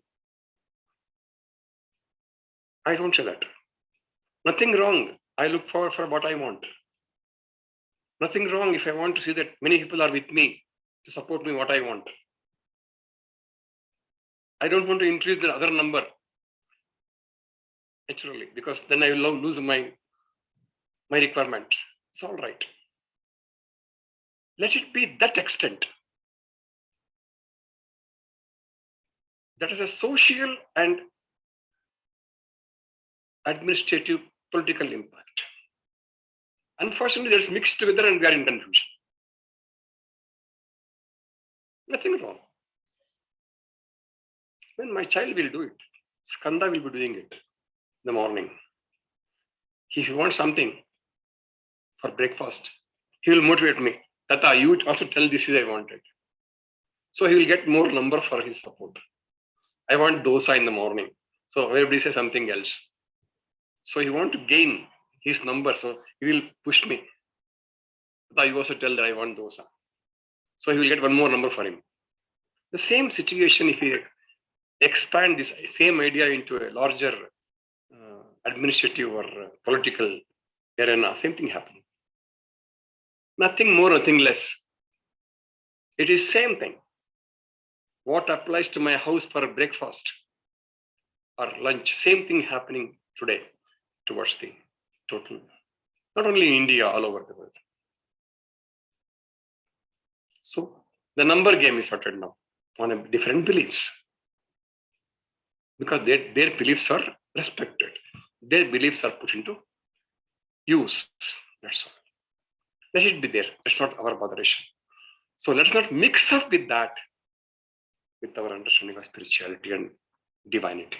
I don't say that. Nothing wrong. I look forward for what I want. Nothing wrong if I want to see that many people are with me to support me what I want. I don't want to increase the other number naturally, because then I will lose my requirements. It's all right. Let it be that extent. That is a social and administrative political impact. Unfortunately, there's mixed together and we are in confusion. Nothing wrong. When my child will do it, Skanda will be doing it in the morning. If he wants something for breakfast, he will motivate me. Tata, you also tell this is I wanted. So he will get more number for his support. I want dosa in the morning. So everybody says something else. So he want to gain his number. So he will push me. Tata, you also tell that I want dosa. So he will get one more number for him. The same situation, if we expand this same idea into a larger administrative or political arena, same thing happening. Nothing more, nothing less. It is same thing. What applies to my house for breakfast or lunch, same thing happening today towards the total, not only in India, all over the world. So the number game is started now on a different beliefs, because their beliefs are respected. Their beliefs are put into use. That's all. Let it be there. That's not our botheration. So let's not mix up with that, with our understanding of spirituality and divinity.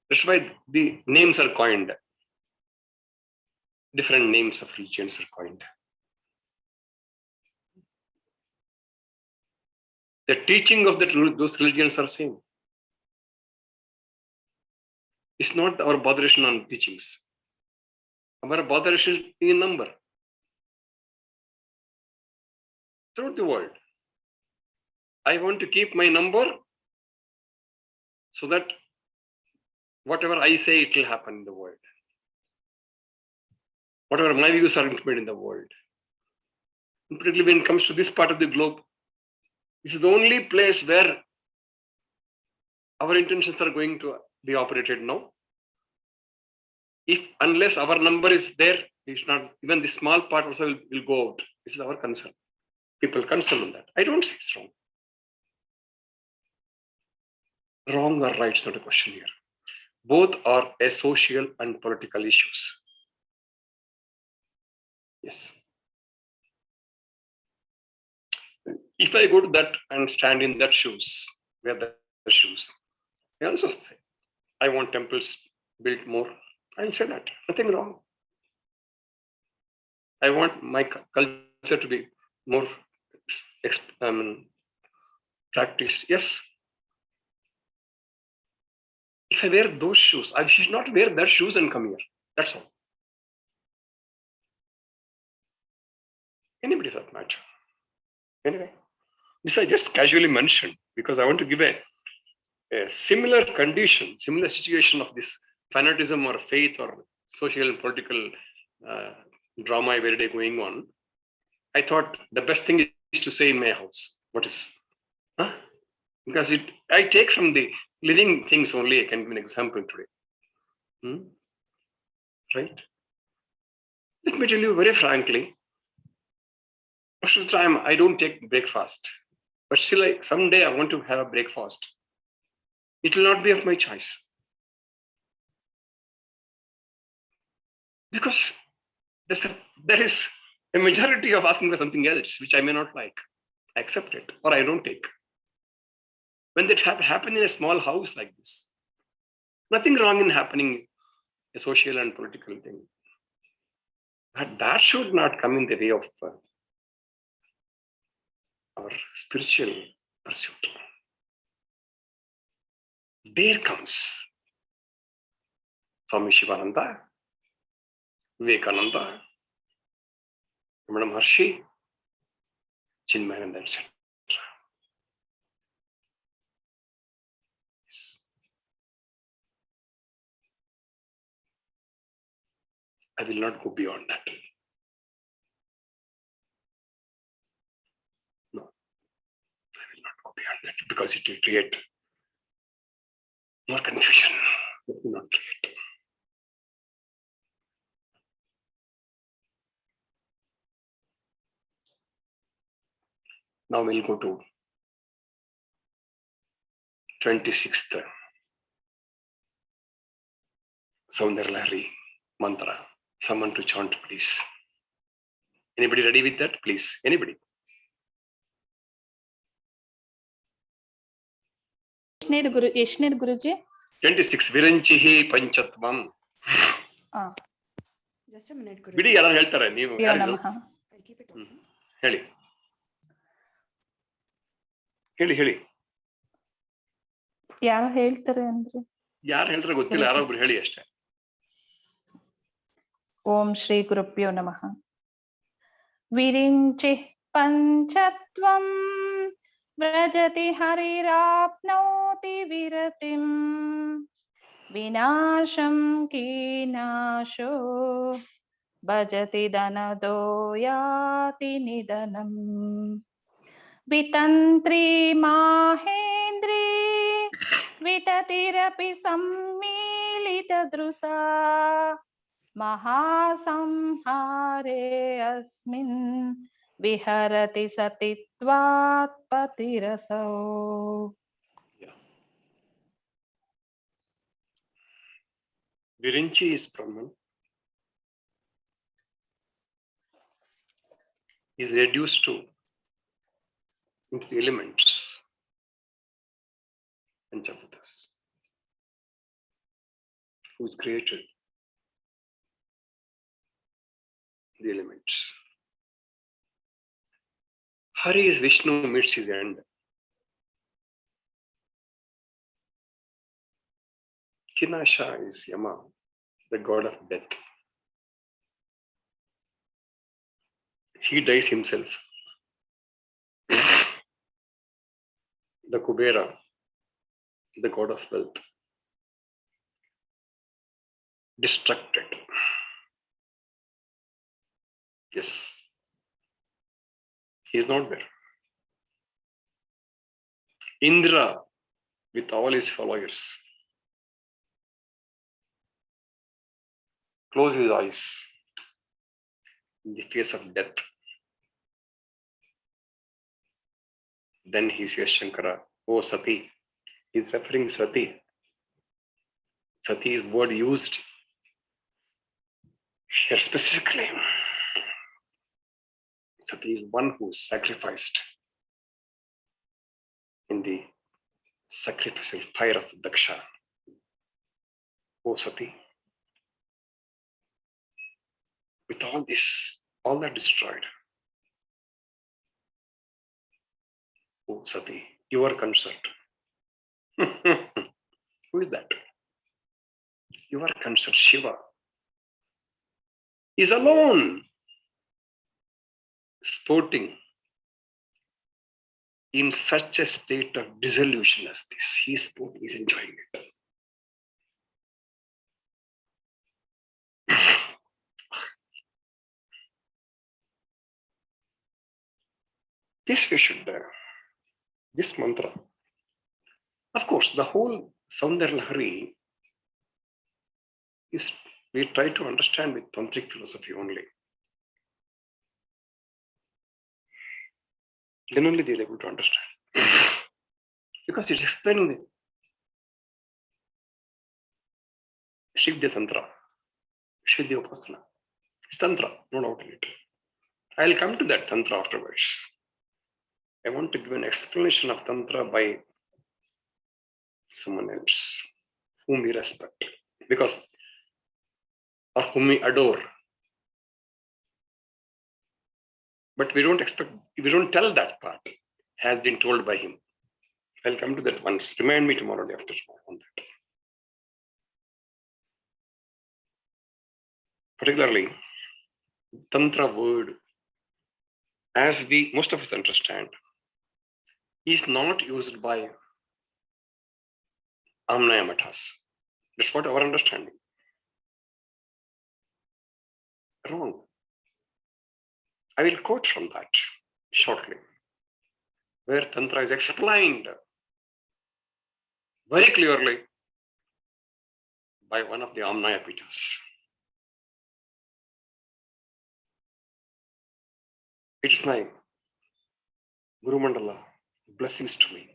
That's why the names are coined. Different names of religions are coined. The teaching of those religions are same. It's not our botheration on teachings. Our botheration is in number. Throughout the world, I want to keep my number so that whatever I say, it will happen in the world. Whatever my views are implemented in the world. And particularly when it comes to this part of the globe, this is the only place where our intentions are going to be operated now. Unless our number is there, it's not, even the small part also will go out. This is our concern. People concerned on that. I don't say it's wrong. Wrong or right is not a question here. Both are a social and political issues. Yes. If I go to that and stand in that shoes, wear the shoes, I also say, I want temples built more. I'll say that. Nothing wrong. I want my culture to be more practiced. Yes. If I wear those shoes, I should not wear that shoes and come here. That's all. Anybody for that matter. Anyway, this I just casually mentioned because I want to give a similar condition, similar situation of this fanatism or faith or social and political drama every day going on. I thought the best thing is to say in my house. What is? Huh? Because I take from the living things only. I can give an example today. Right? Let me tell you very frankly, most of the time I don't take breakfast. But still, someday I want to have a breakfast. It will not be of my choice. Because there is a majority of asking for something else, which I may not like. I accept it, or I don't take. When that happen in a small house like this, nothing wrong in happening a social and political thing. But that should not come in the way of our spiritual pursuit. There comes Swami Shivananda, Vivekananda, Ramana Maharshi, Chinmayananda, etc. I will not go beyond that. No, I will not go beyond that because it will create more confusion. Let me not create. Now we'll go to 26th Soundarlahari mantra. Someone to chant, please. Anybody ready with that? Please. Anybody? ಎಷ್ಟನೇದು Guruji? 26 ವಿರಂಚಿಹಿ ಪಂಚತ್ವಂ. Just a minute, Guruji. ಬಿಡಿ, ಯಾರು ಹೇಳ್ತಾರೆ? ನೀವು ಹೇಳಿ ಹೇಳಿ ಹೇಳಿ. ಯಾರು ಹೇಳ್ತಾರೆ ಅಂದ್ರೆ? ಯಾರು ಹೇಳ್ತಾರೆ ಗೊತ್ತಿಲ್ಲ, ಯಾರೋ ಒಬ್ರು ಹೇಳಿ ಅಷ್ಟೇ. ಓಂ ಶ್ರೀ ಗುರುಭ್ಯೋ ನಮಃ. ವಿರಿಂಚಿ ಪಂಚತ್ವಂ ವ್ರಜತಿ ಹರಿರಾಪ್ನೋತಿ ವಿರತಿಂ ವಿನಾಶಂ ಕೀನಾಶೋ ಭಜತಿ ಧನದೋ ಯಾತಿ ನಿಧನಂ ವಿತಂತ್ರಿ ಮಾಹೇಂದ್ರಿ ವಿತತಿರಪಿ ಸಮ್ಮಿಲಿತದೃಶಾ ಮಹಾಸಂಹಾರೇ ಅಸ್ಮಿನ್ ವಿಹರತಿ ಸತಿತ್ವಾತ್ ಪತಿರಸೋ. Virinchi is Brahman. Is reduced into the elements, Panchabhutas, who is created the elements. Hari is Vishnu meets his end. Kinasha is Yama, the god of death. He dies himself. The Kubera, the god of wealth, destructed. Yes, he is not there. Indra, with all his followers, close his eyes in the face of death. Then he says, Shankara, oh Sati. He is referring to Sati. Sati is word used here specifically. Sati is one who is sacrificed in the sacrificial fire of Daksha. Oh Sati. With all this, all that destroyed, oh Sati, your consort. Who is that? Your consort Shiva is alone, sporting in such a state of dissolution as this. He is sporting, he is enjoying it. This we should, this mantra, Of course, the whole Saundar Lahari is, we try to understand with tantric philosophy only. Then only they're able to understand. Because it's explaining the Shivya Tantra, Shivya Upasana. It's Tantra, no doubt in it. I'll come to that Tantra afterwards. I want to give an explanation of Tantra by someone else whom we respect, because, or whom we adore. But we don't tell that part, has been told by him. I'll come to that once. Remind me tomorrow day after tomorrow on that. Particularly, Tantra word, as most of us understand, is not used by Amnaya Mathas. That's what our understanding. Wrong. I will quote from that shortly, where Tantra is explained very clearly by one of the Amnaya Pitas. It is my Guru Mandala blessings to me.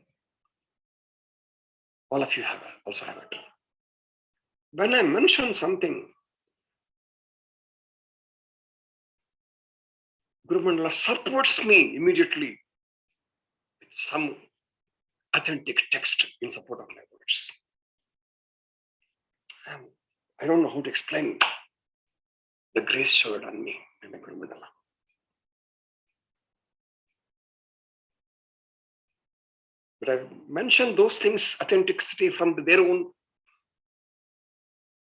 All of you also have it. When I mention something, Guru Mandala supports me immediately with some authentic text in support of my words. I don't know how to explain the grace showered on me by my Guru Mandala. But I've mentioned those things, authenticity from their own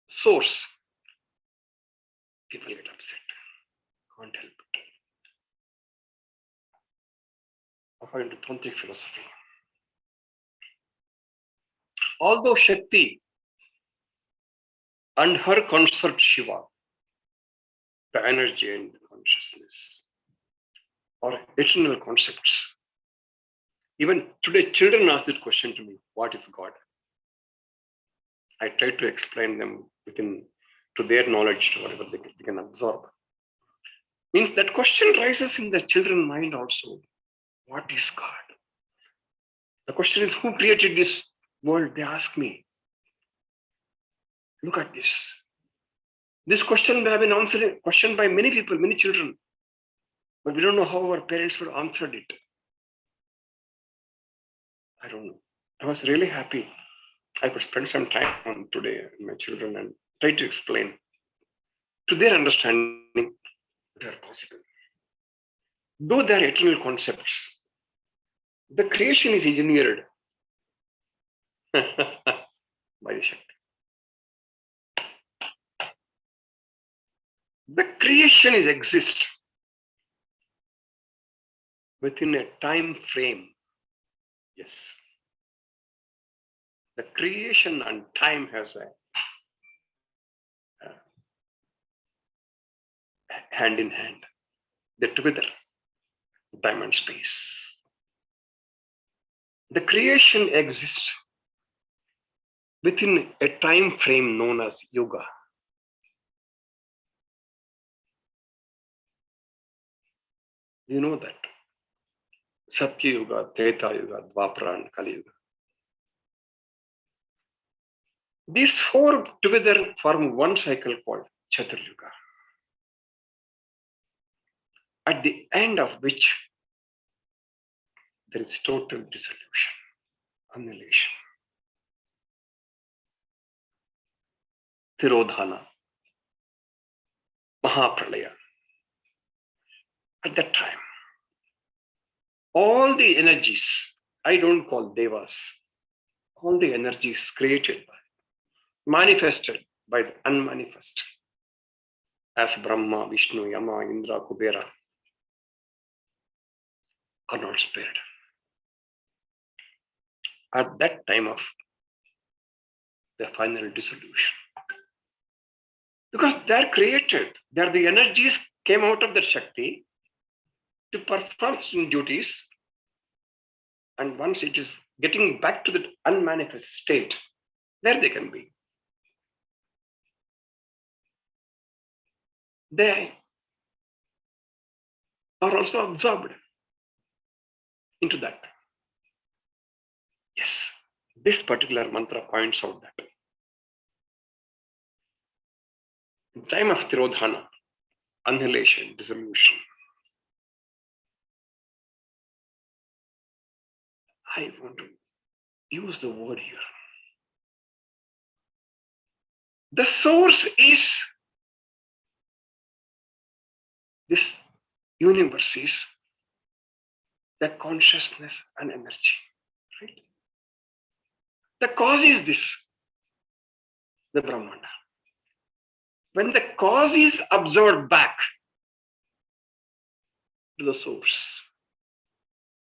source. People get upset. Can't help it. According to Tantric philosophy, although Shakti and her consort Shiva, the energy and the consciousness, are eternal concepts. Even today, children ask this question to me, what is God? I try to explain them to their knowledge, to whatever they can absorb. Means that question rises in the children's mind also. What is God? The question is, who created this world? They ask me. Look at this. This question may have been answered, questioned by many people, many children. But we don't know how our parents would have answered it. I don't know. I was really happy. I could spend some time today with my children and try to explain to their understanding they are possible. Though they are eternal concepts, the creation is engineered by the Shakti. The creation exists within a time frame. Yes. The creation and time has a hand in hand. They're together, time and space. The creation exists within a time frame known as Yuga. You know that. Satya Yuga, Treta Yuga, Dwapara and Kali Yuga. These four together form one cycle called Chatur Yuga, at the end of which there is total dissolution, annihilation, Tirodhana, Mahapralaya. At that time, all the energies, I don't call devas, all the energies created by, manifested by the unmanifest, as Brahma, Vishnu, Yama, Indra, Kubera, are not spared. At that time of the final dissolution. Because they're created, they're the energies came out of the Shakti to perform duties, and once it is getting back to that unmanifest state, there they can be. They are also absorbed into that. Yes, this particular mantra points out that. In time of Tirodhana, annihilation, dissolution, I want to use the word here. The source is this universe, is the consciousness and energy, right? The cause is this, the Brahmanda. When the cause is absorbed back to the source,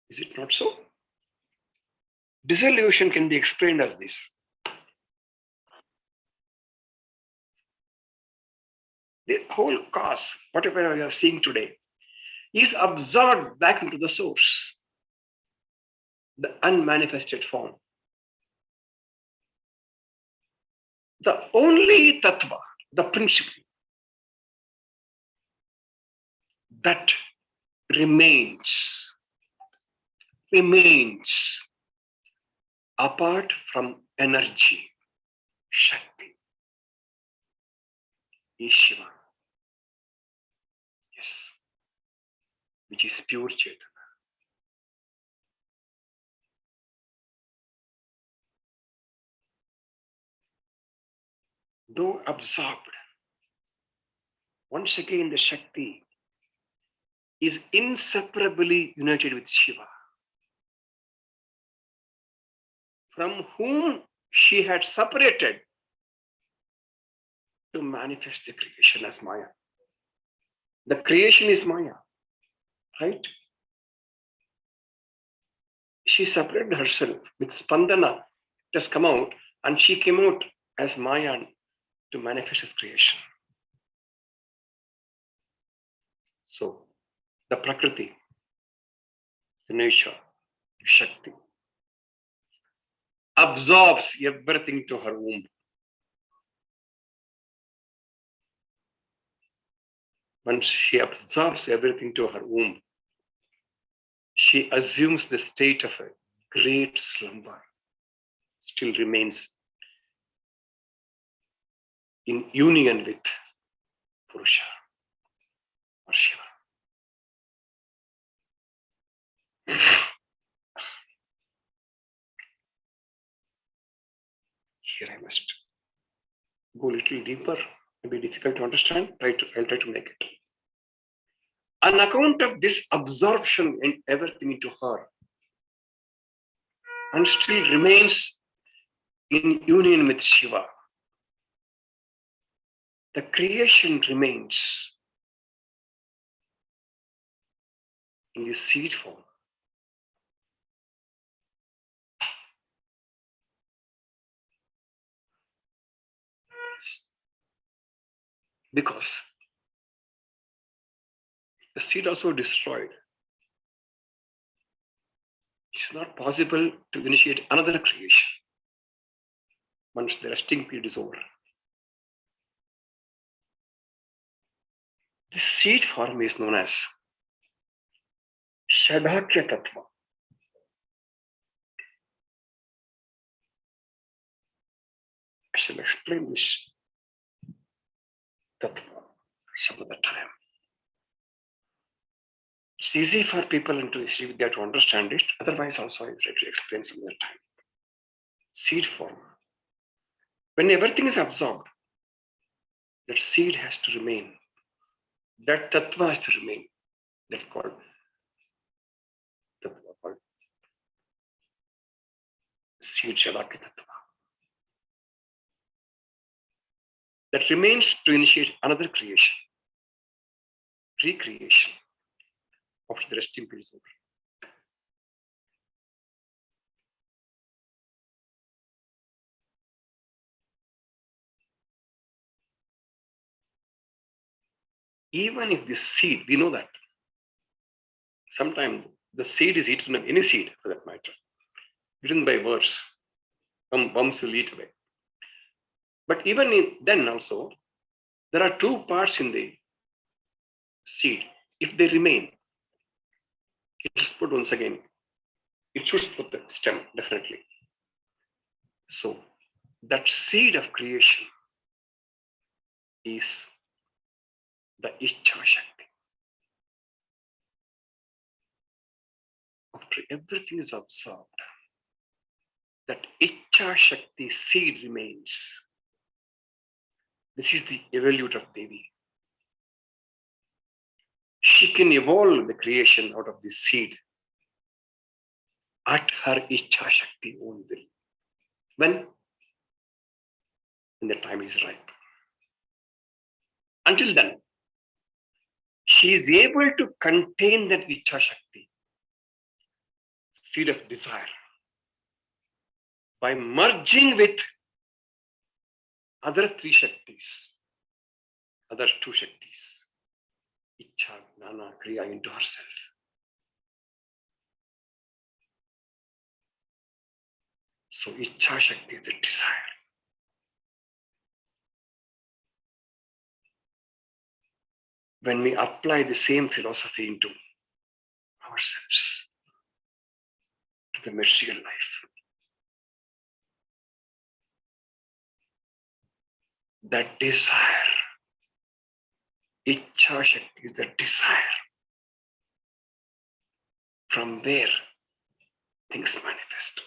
is it not so? Dissolution can be explained as this. The whole cause, whatever we are seeing today, is absorbed back into the source, the unmanifested form. The only tattva, the principle that remains apart from energy, Shakti, is Shiva. Yes, which is pure Chaitanya. Though absorbed, once again the Shakti is inseparably united with Shiva, from whom she had separated to manifest the creation as Maya. The creation is Maya, right? She separated herself with Spandana. It has come out, and she came out as Maya to manifest as creation. So, the Prakriti, the nature, Shakti, absorbs everything to her womb. Once she absorbs everything to her womb, she assumes the state of a great slumber, still remains in union with Purusha or Shiva. Here I must go a little deeper. It may be difficult to understand. I'll try to make it. On account of this absorption in everything into her, and still remains in union with Shiva, the creation remains in the seed form. Because the seed also destroyed. It's not possible to initiate another creation once the resting period is over. This seed form is known as Shadakya Tattva. I shall explain this Tattva some other time. It's easy for people into Sri Vidya to understand it. Otherwise, also I try to explain some other time. Seed form. When everything is absorbed, that seed has to remain. That tattva has to remain. That's called tattva, called seed Shadakya Tattva. That remains to initiate another creation, recreation after the resting period is over. Even if this seed, we know that sometimes the seed is eaten, any seed for that matter, written by words. Bums will eat away. But even then also, there are two parts in the seed. If they remain, it is put once again. It shoots for the stem, definitely. So that seed of creation is the Ichcha Shakti. After everything is absorbed, that Ichcha Shakti seed remains. This is the evolute of Devi. She can evolve the creation out of this seed at her Ichcha Shakti own will. When the time is ripe. Until then, she is able to contain that Ichcha Shakti, seed of desire, by merging with other three Shaktis, other two Shaktis, Ichcha, Gnana, Kriya, into herself. So Ichcha Shakti is a desire. When we apply the same philosophy into ourselves, to the material life, that desire, Ichcha Shakti is the desire from where things manifest.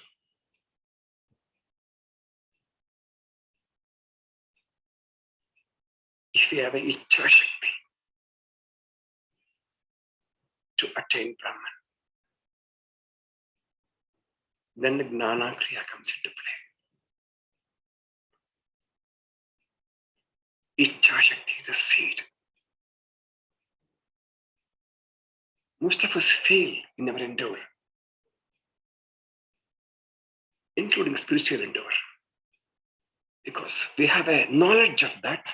If we have an Ichcha Shakti to attain Brahman, then the Gnana Kriya comes into play. Ichcha Shakti is a seed. Most of us fail in our endeavor, including spiritual endeavor, because we have a knowledge of that,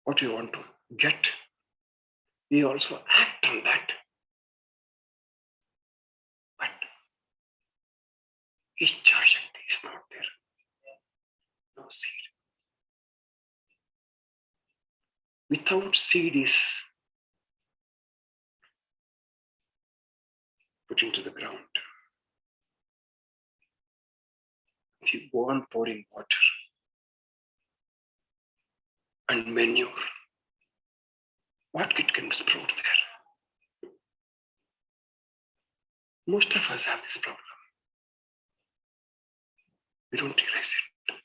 what we want to get. We also act on that. But Ichcha Shakti is not there. No seed. Without seed is put into the ground. If you go on pouring water and manure, what it can sprout there? Most of us have this problem. We don't realize it.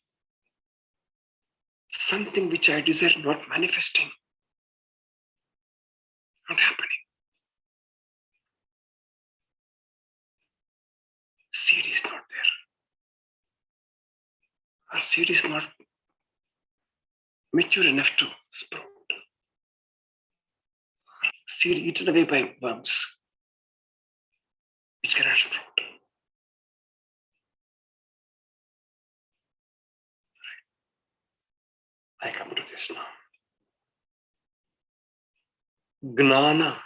Something which I desire not manifesting, not happening. Seed is not there. Our seed is not mature enough to sprout. Seed eaten away by worms, which cannot sprout. I come to this now. Gnana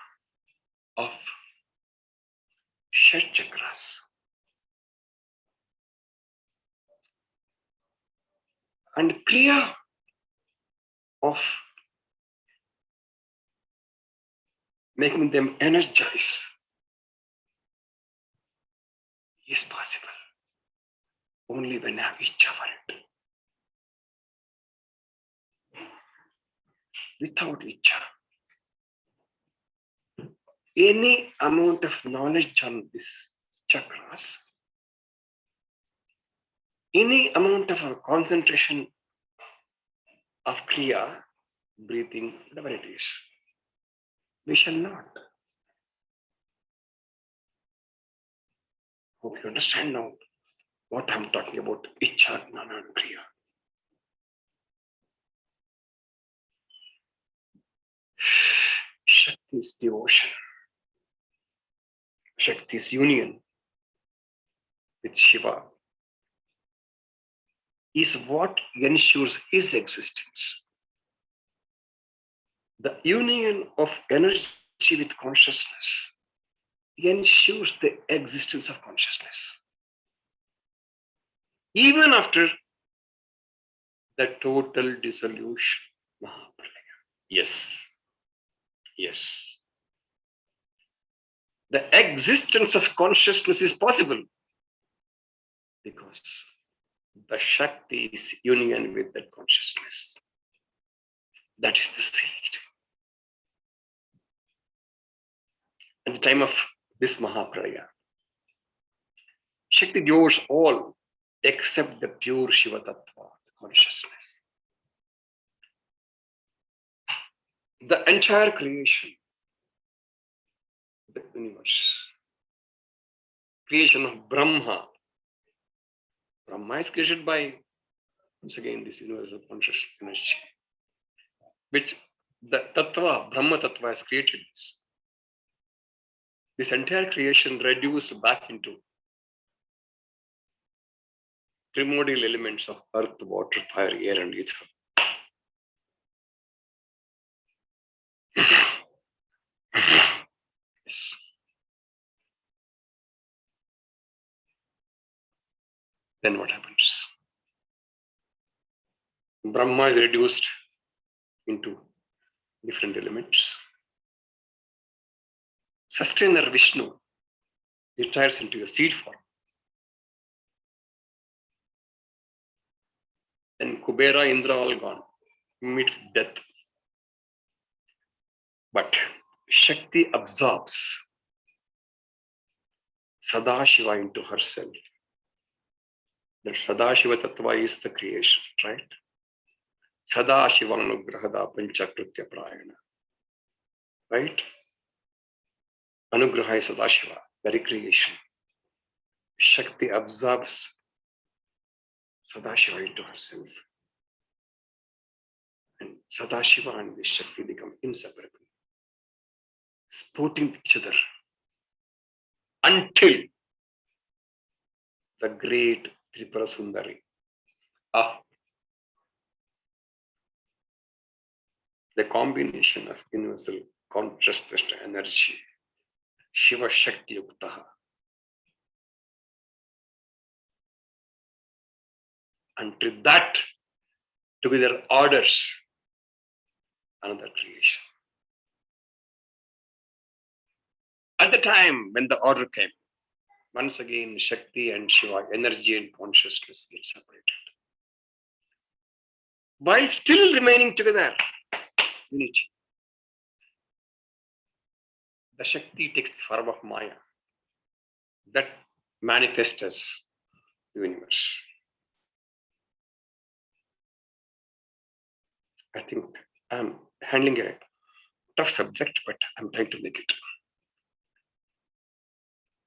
of Shat Chakras and Kriya of making them energize is possible only when I have Ichcha for it. Without Ichcha, any amount of knowledge on this chakras, any amount of concentration of Kriya, breathing, whatever it is, we shall not. Hope you understand now what I'm talking about, Ichcha, Gnana, and Kriya. Shakti's devotion, Shakti's union with Shiva is what ensures his existence. The union of energy with consciousness ensures the existence of consciousness. Even after the total dissolution. Yes. Yes. The existence of consciousness is possible because the Shakti is union with that consciousness. That is the seed. At the time of this Mahapralaya, Shakti devours all except the pure Shiva Tattva, consciousness. The entire creation, the universe, creation of Brahma. Brahma is created by, once again, this universal conscious energy, which the Tattva, Brahma Tattva has created this. This entire creation reduced back into primordial elements of earth, water, fire, air, and ether. Yes. Then what happens? Brahma is reduced into different elements. Sustainer Vishnu retires into a seed form. Then Kubera, Indra, all gone, meet death. But Shakti absorbs Sadashiva into herself. That Sadashiva Tattva is the creation, right? Sadashiva Anugrahada Panchakritya Prayana. Right? Anugraha is Sadashiva, very creation. Shakti absorbs Sadashiva into herself. And Sadashiva and the Shakti become inseparable, supporting each other until the great Tripura Sundari. The combination of universal consciousness energy, Shiva Shakti Yuktaha, until that together orders another creation. At the time when the order came, once again Shakti and Shiva, energy and consciousness, get separated. While still remaining together, unity. The Shakti takes the form of Maya that manifests as the universe. I think I'm handling a tough subject, but I'm trying to make it.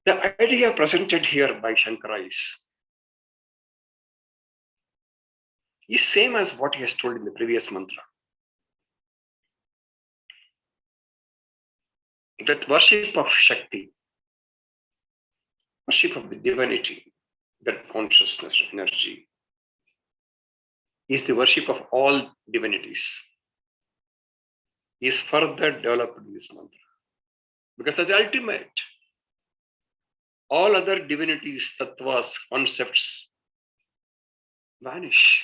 The idea presented here by Shankara is same as what he has told in the previous mantra. That worship of Shakti, worship of the divinity, that consciousness, energy, is the worship of all divinities, is further developed in this mantra. Because as ultimate, all other divinities, tattvas, concepts vanish,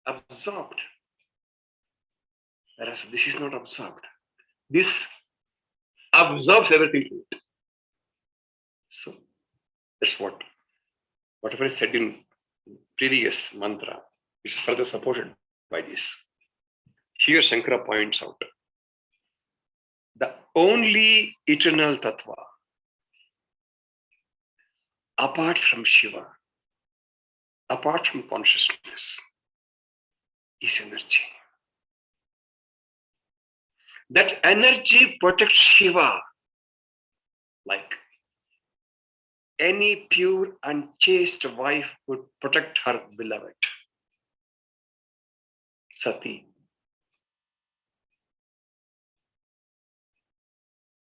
absorbed. Whereas this is not absorbed. This absorbs everything to it. So that's whatever is said in previous mantra is further supported by this. Here Shankara points out the only eternal tattva apart from Shiva, apart from consciousness, is energy. That energy protects Shiva like any pure and chaste wife would protect her beloved. Sati.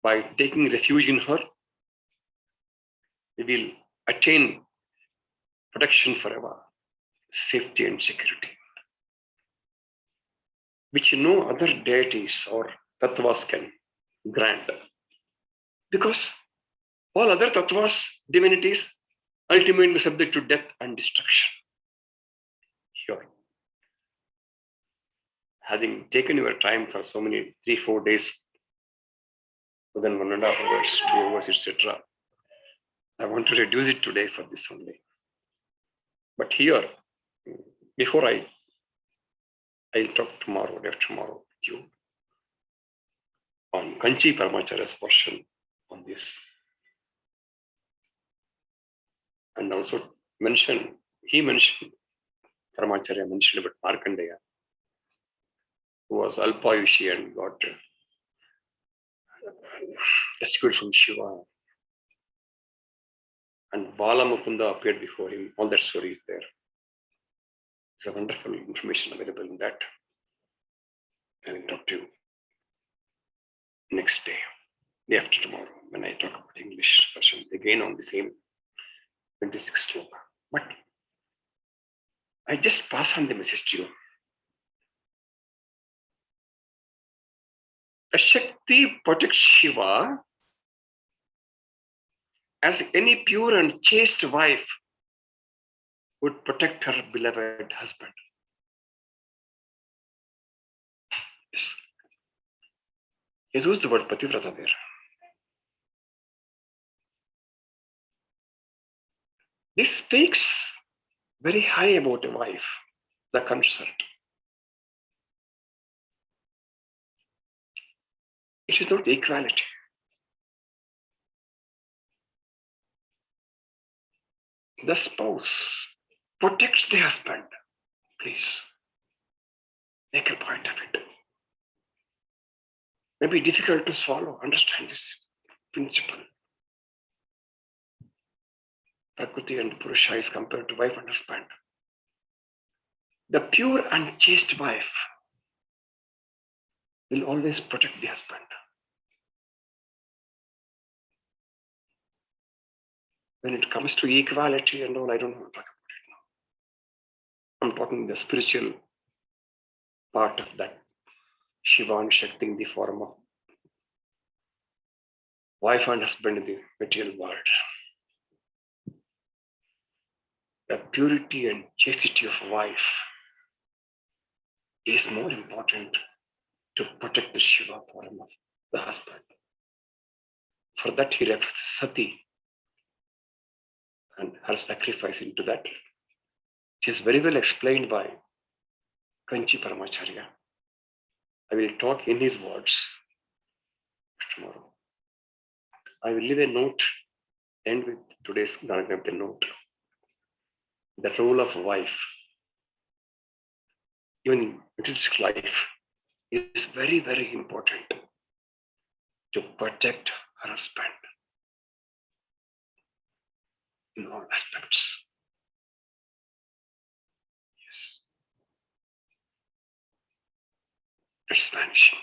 By taking refuge in her, we will attain protection forever, safety and security, which no other deities or tattvas can grant. Because All other tattvas, divinities, ultimately subject to death and destruction. Here, having taken your time for so many 3-4 days, more than 1.5 hours, 2 hours, etc., I want to reduce it today for this only. But here, before I'll talk tomorrow, day after tomorrow with you on Kanchi Paramacharya's version on this. And also he mentioned, Paramacharya mentioned about Markandeya, who was Alpayushi and got rescued from Shiva. And Bala Mukunda appeared before him. All that story is there. There's a wonderful information available in that. I will talk to you next day, day after tomorrow, when I talk about English version, again on the same 26th sloka. But I just pass on the message to you. A Shakti protects Shiva as any pure and chaste wife would protect her beloved husband. Yes. He's used the word pativrata there. This speaks very high about a wife, the consort. It is not equality. The spouse protects the husband. Please make a point of it. Maybe difficult to swallow, understand this principle. Prakriti and Purusha is compared to wife and husband. The pure and chaste wife will always protect the husband. When it comes to equality and all, I don't want to talk about it now. I'm talking the spiritual part of that. Shiva and Shakti in the form of wife and husband in the material world. The purity and chastity of wife is more important to protect the Shiva form of the husband. For that he refers to Sati and her sacrifice into that, which is very well explained by Kanchi Paramacharya. I will talk in his words tomorrow. I will leave a note, end with today's Ganagram, the note. The role of a wife, even in materialistic life, is very, very important to protect her husband in all aspects. Yes. It's vanishing.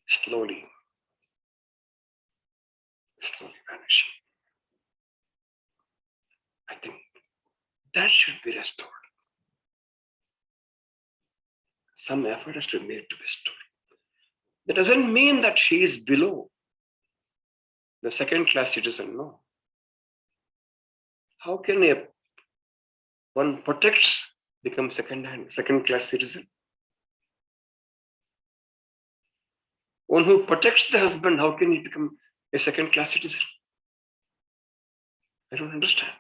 Slowly vanishing. I think that should be restored. Some effort has to be made to restore. That doesn't mean that she is below the second-class citizen, no. How can one protects become second-class citizen? One who protects the husband, how can he become a second-class citizen? I don't understand.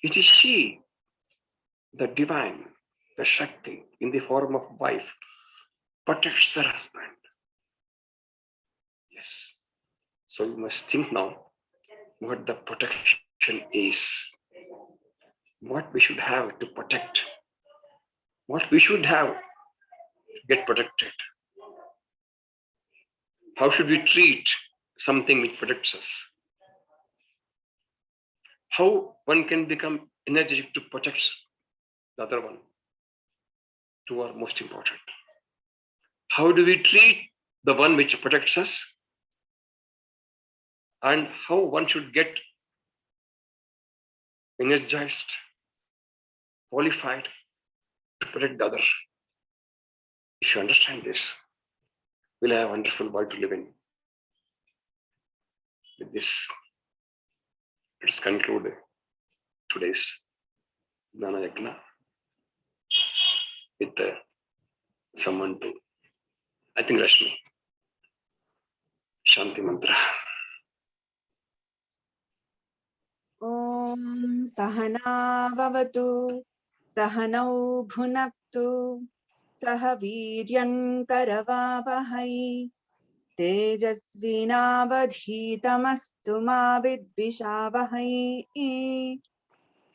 It is she, the divine, the Shakti, in the form of wife, protects the husband. Yes. So you must think now what the protection is, what we should have to protect, what we should have to get protected. How should we treat something which protects us? How one can become energetic to protect the other one? Two are most important. How do we treat the one which protects us? And how one should get energized, qualified to protect the other. If you understand this, we'll have a wonderful world to live in. With this, let us conclude today's Jnana Yajna with someone to, I think, Rashmi. Shanti Mantra. ॐ सहनाववतु सहनौ भुनक्तु सह वीर्यङ्करवावहै तेजस्विनावधीतमस्तु मा विद्विषावहै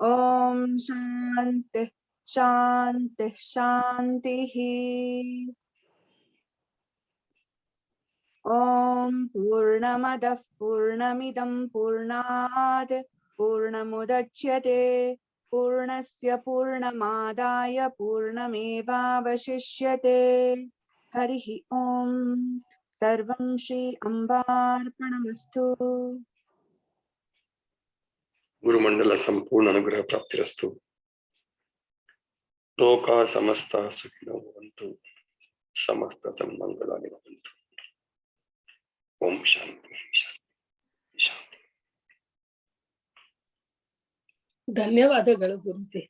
ॐ शान्तिः शान्तिः शान्तिः ॐ पूर्णमदः पूर्णमिदं पूर्णात् पूर्णमुदच्यते पूर्णस्य पूर्णमादाय पूर्णमेवावशिष्यते हरिः ॐ सर्वं Shri अम्बार्पणमस्तु Gurumandala Sampurna Anugraha Praptirastu. Loka Samasta Sukhino Bhavantu. Samasta Sammangalani Bhavantu. Om Shanti Shanti Shanti. ಧನ್ಯವಾದಗಳು ಗುರುಜಿ.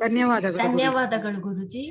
ಧನ್ಯವಾದಗಳು ಧನ್ಯವಾದಗಳು ಗುರುಜಿ.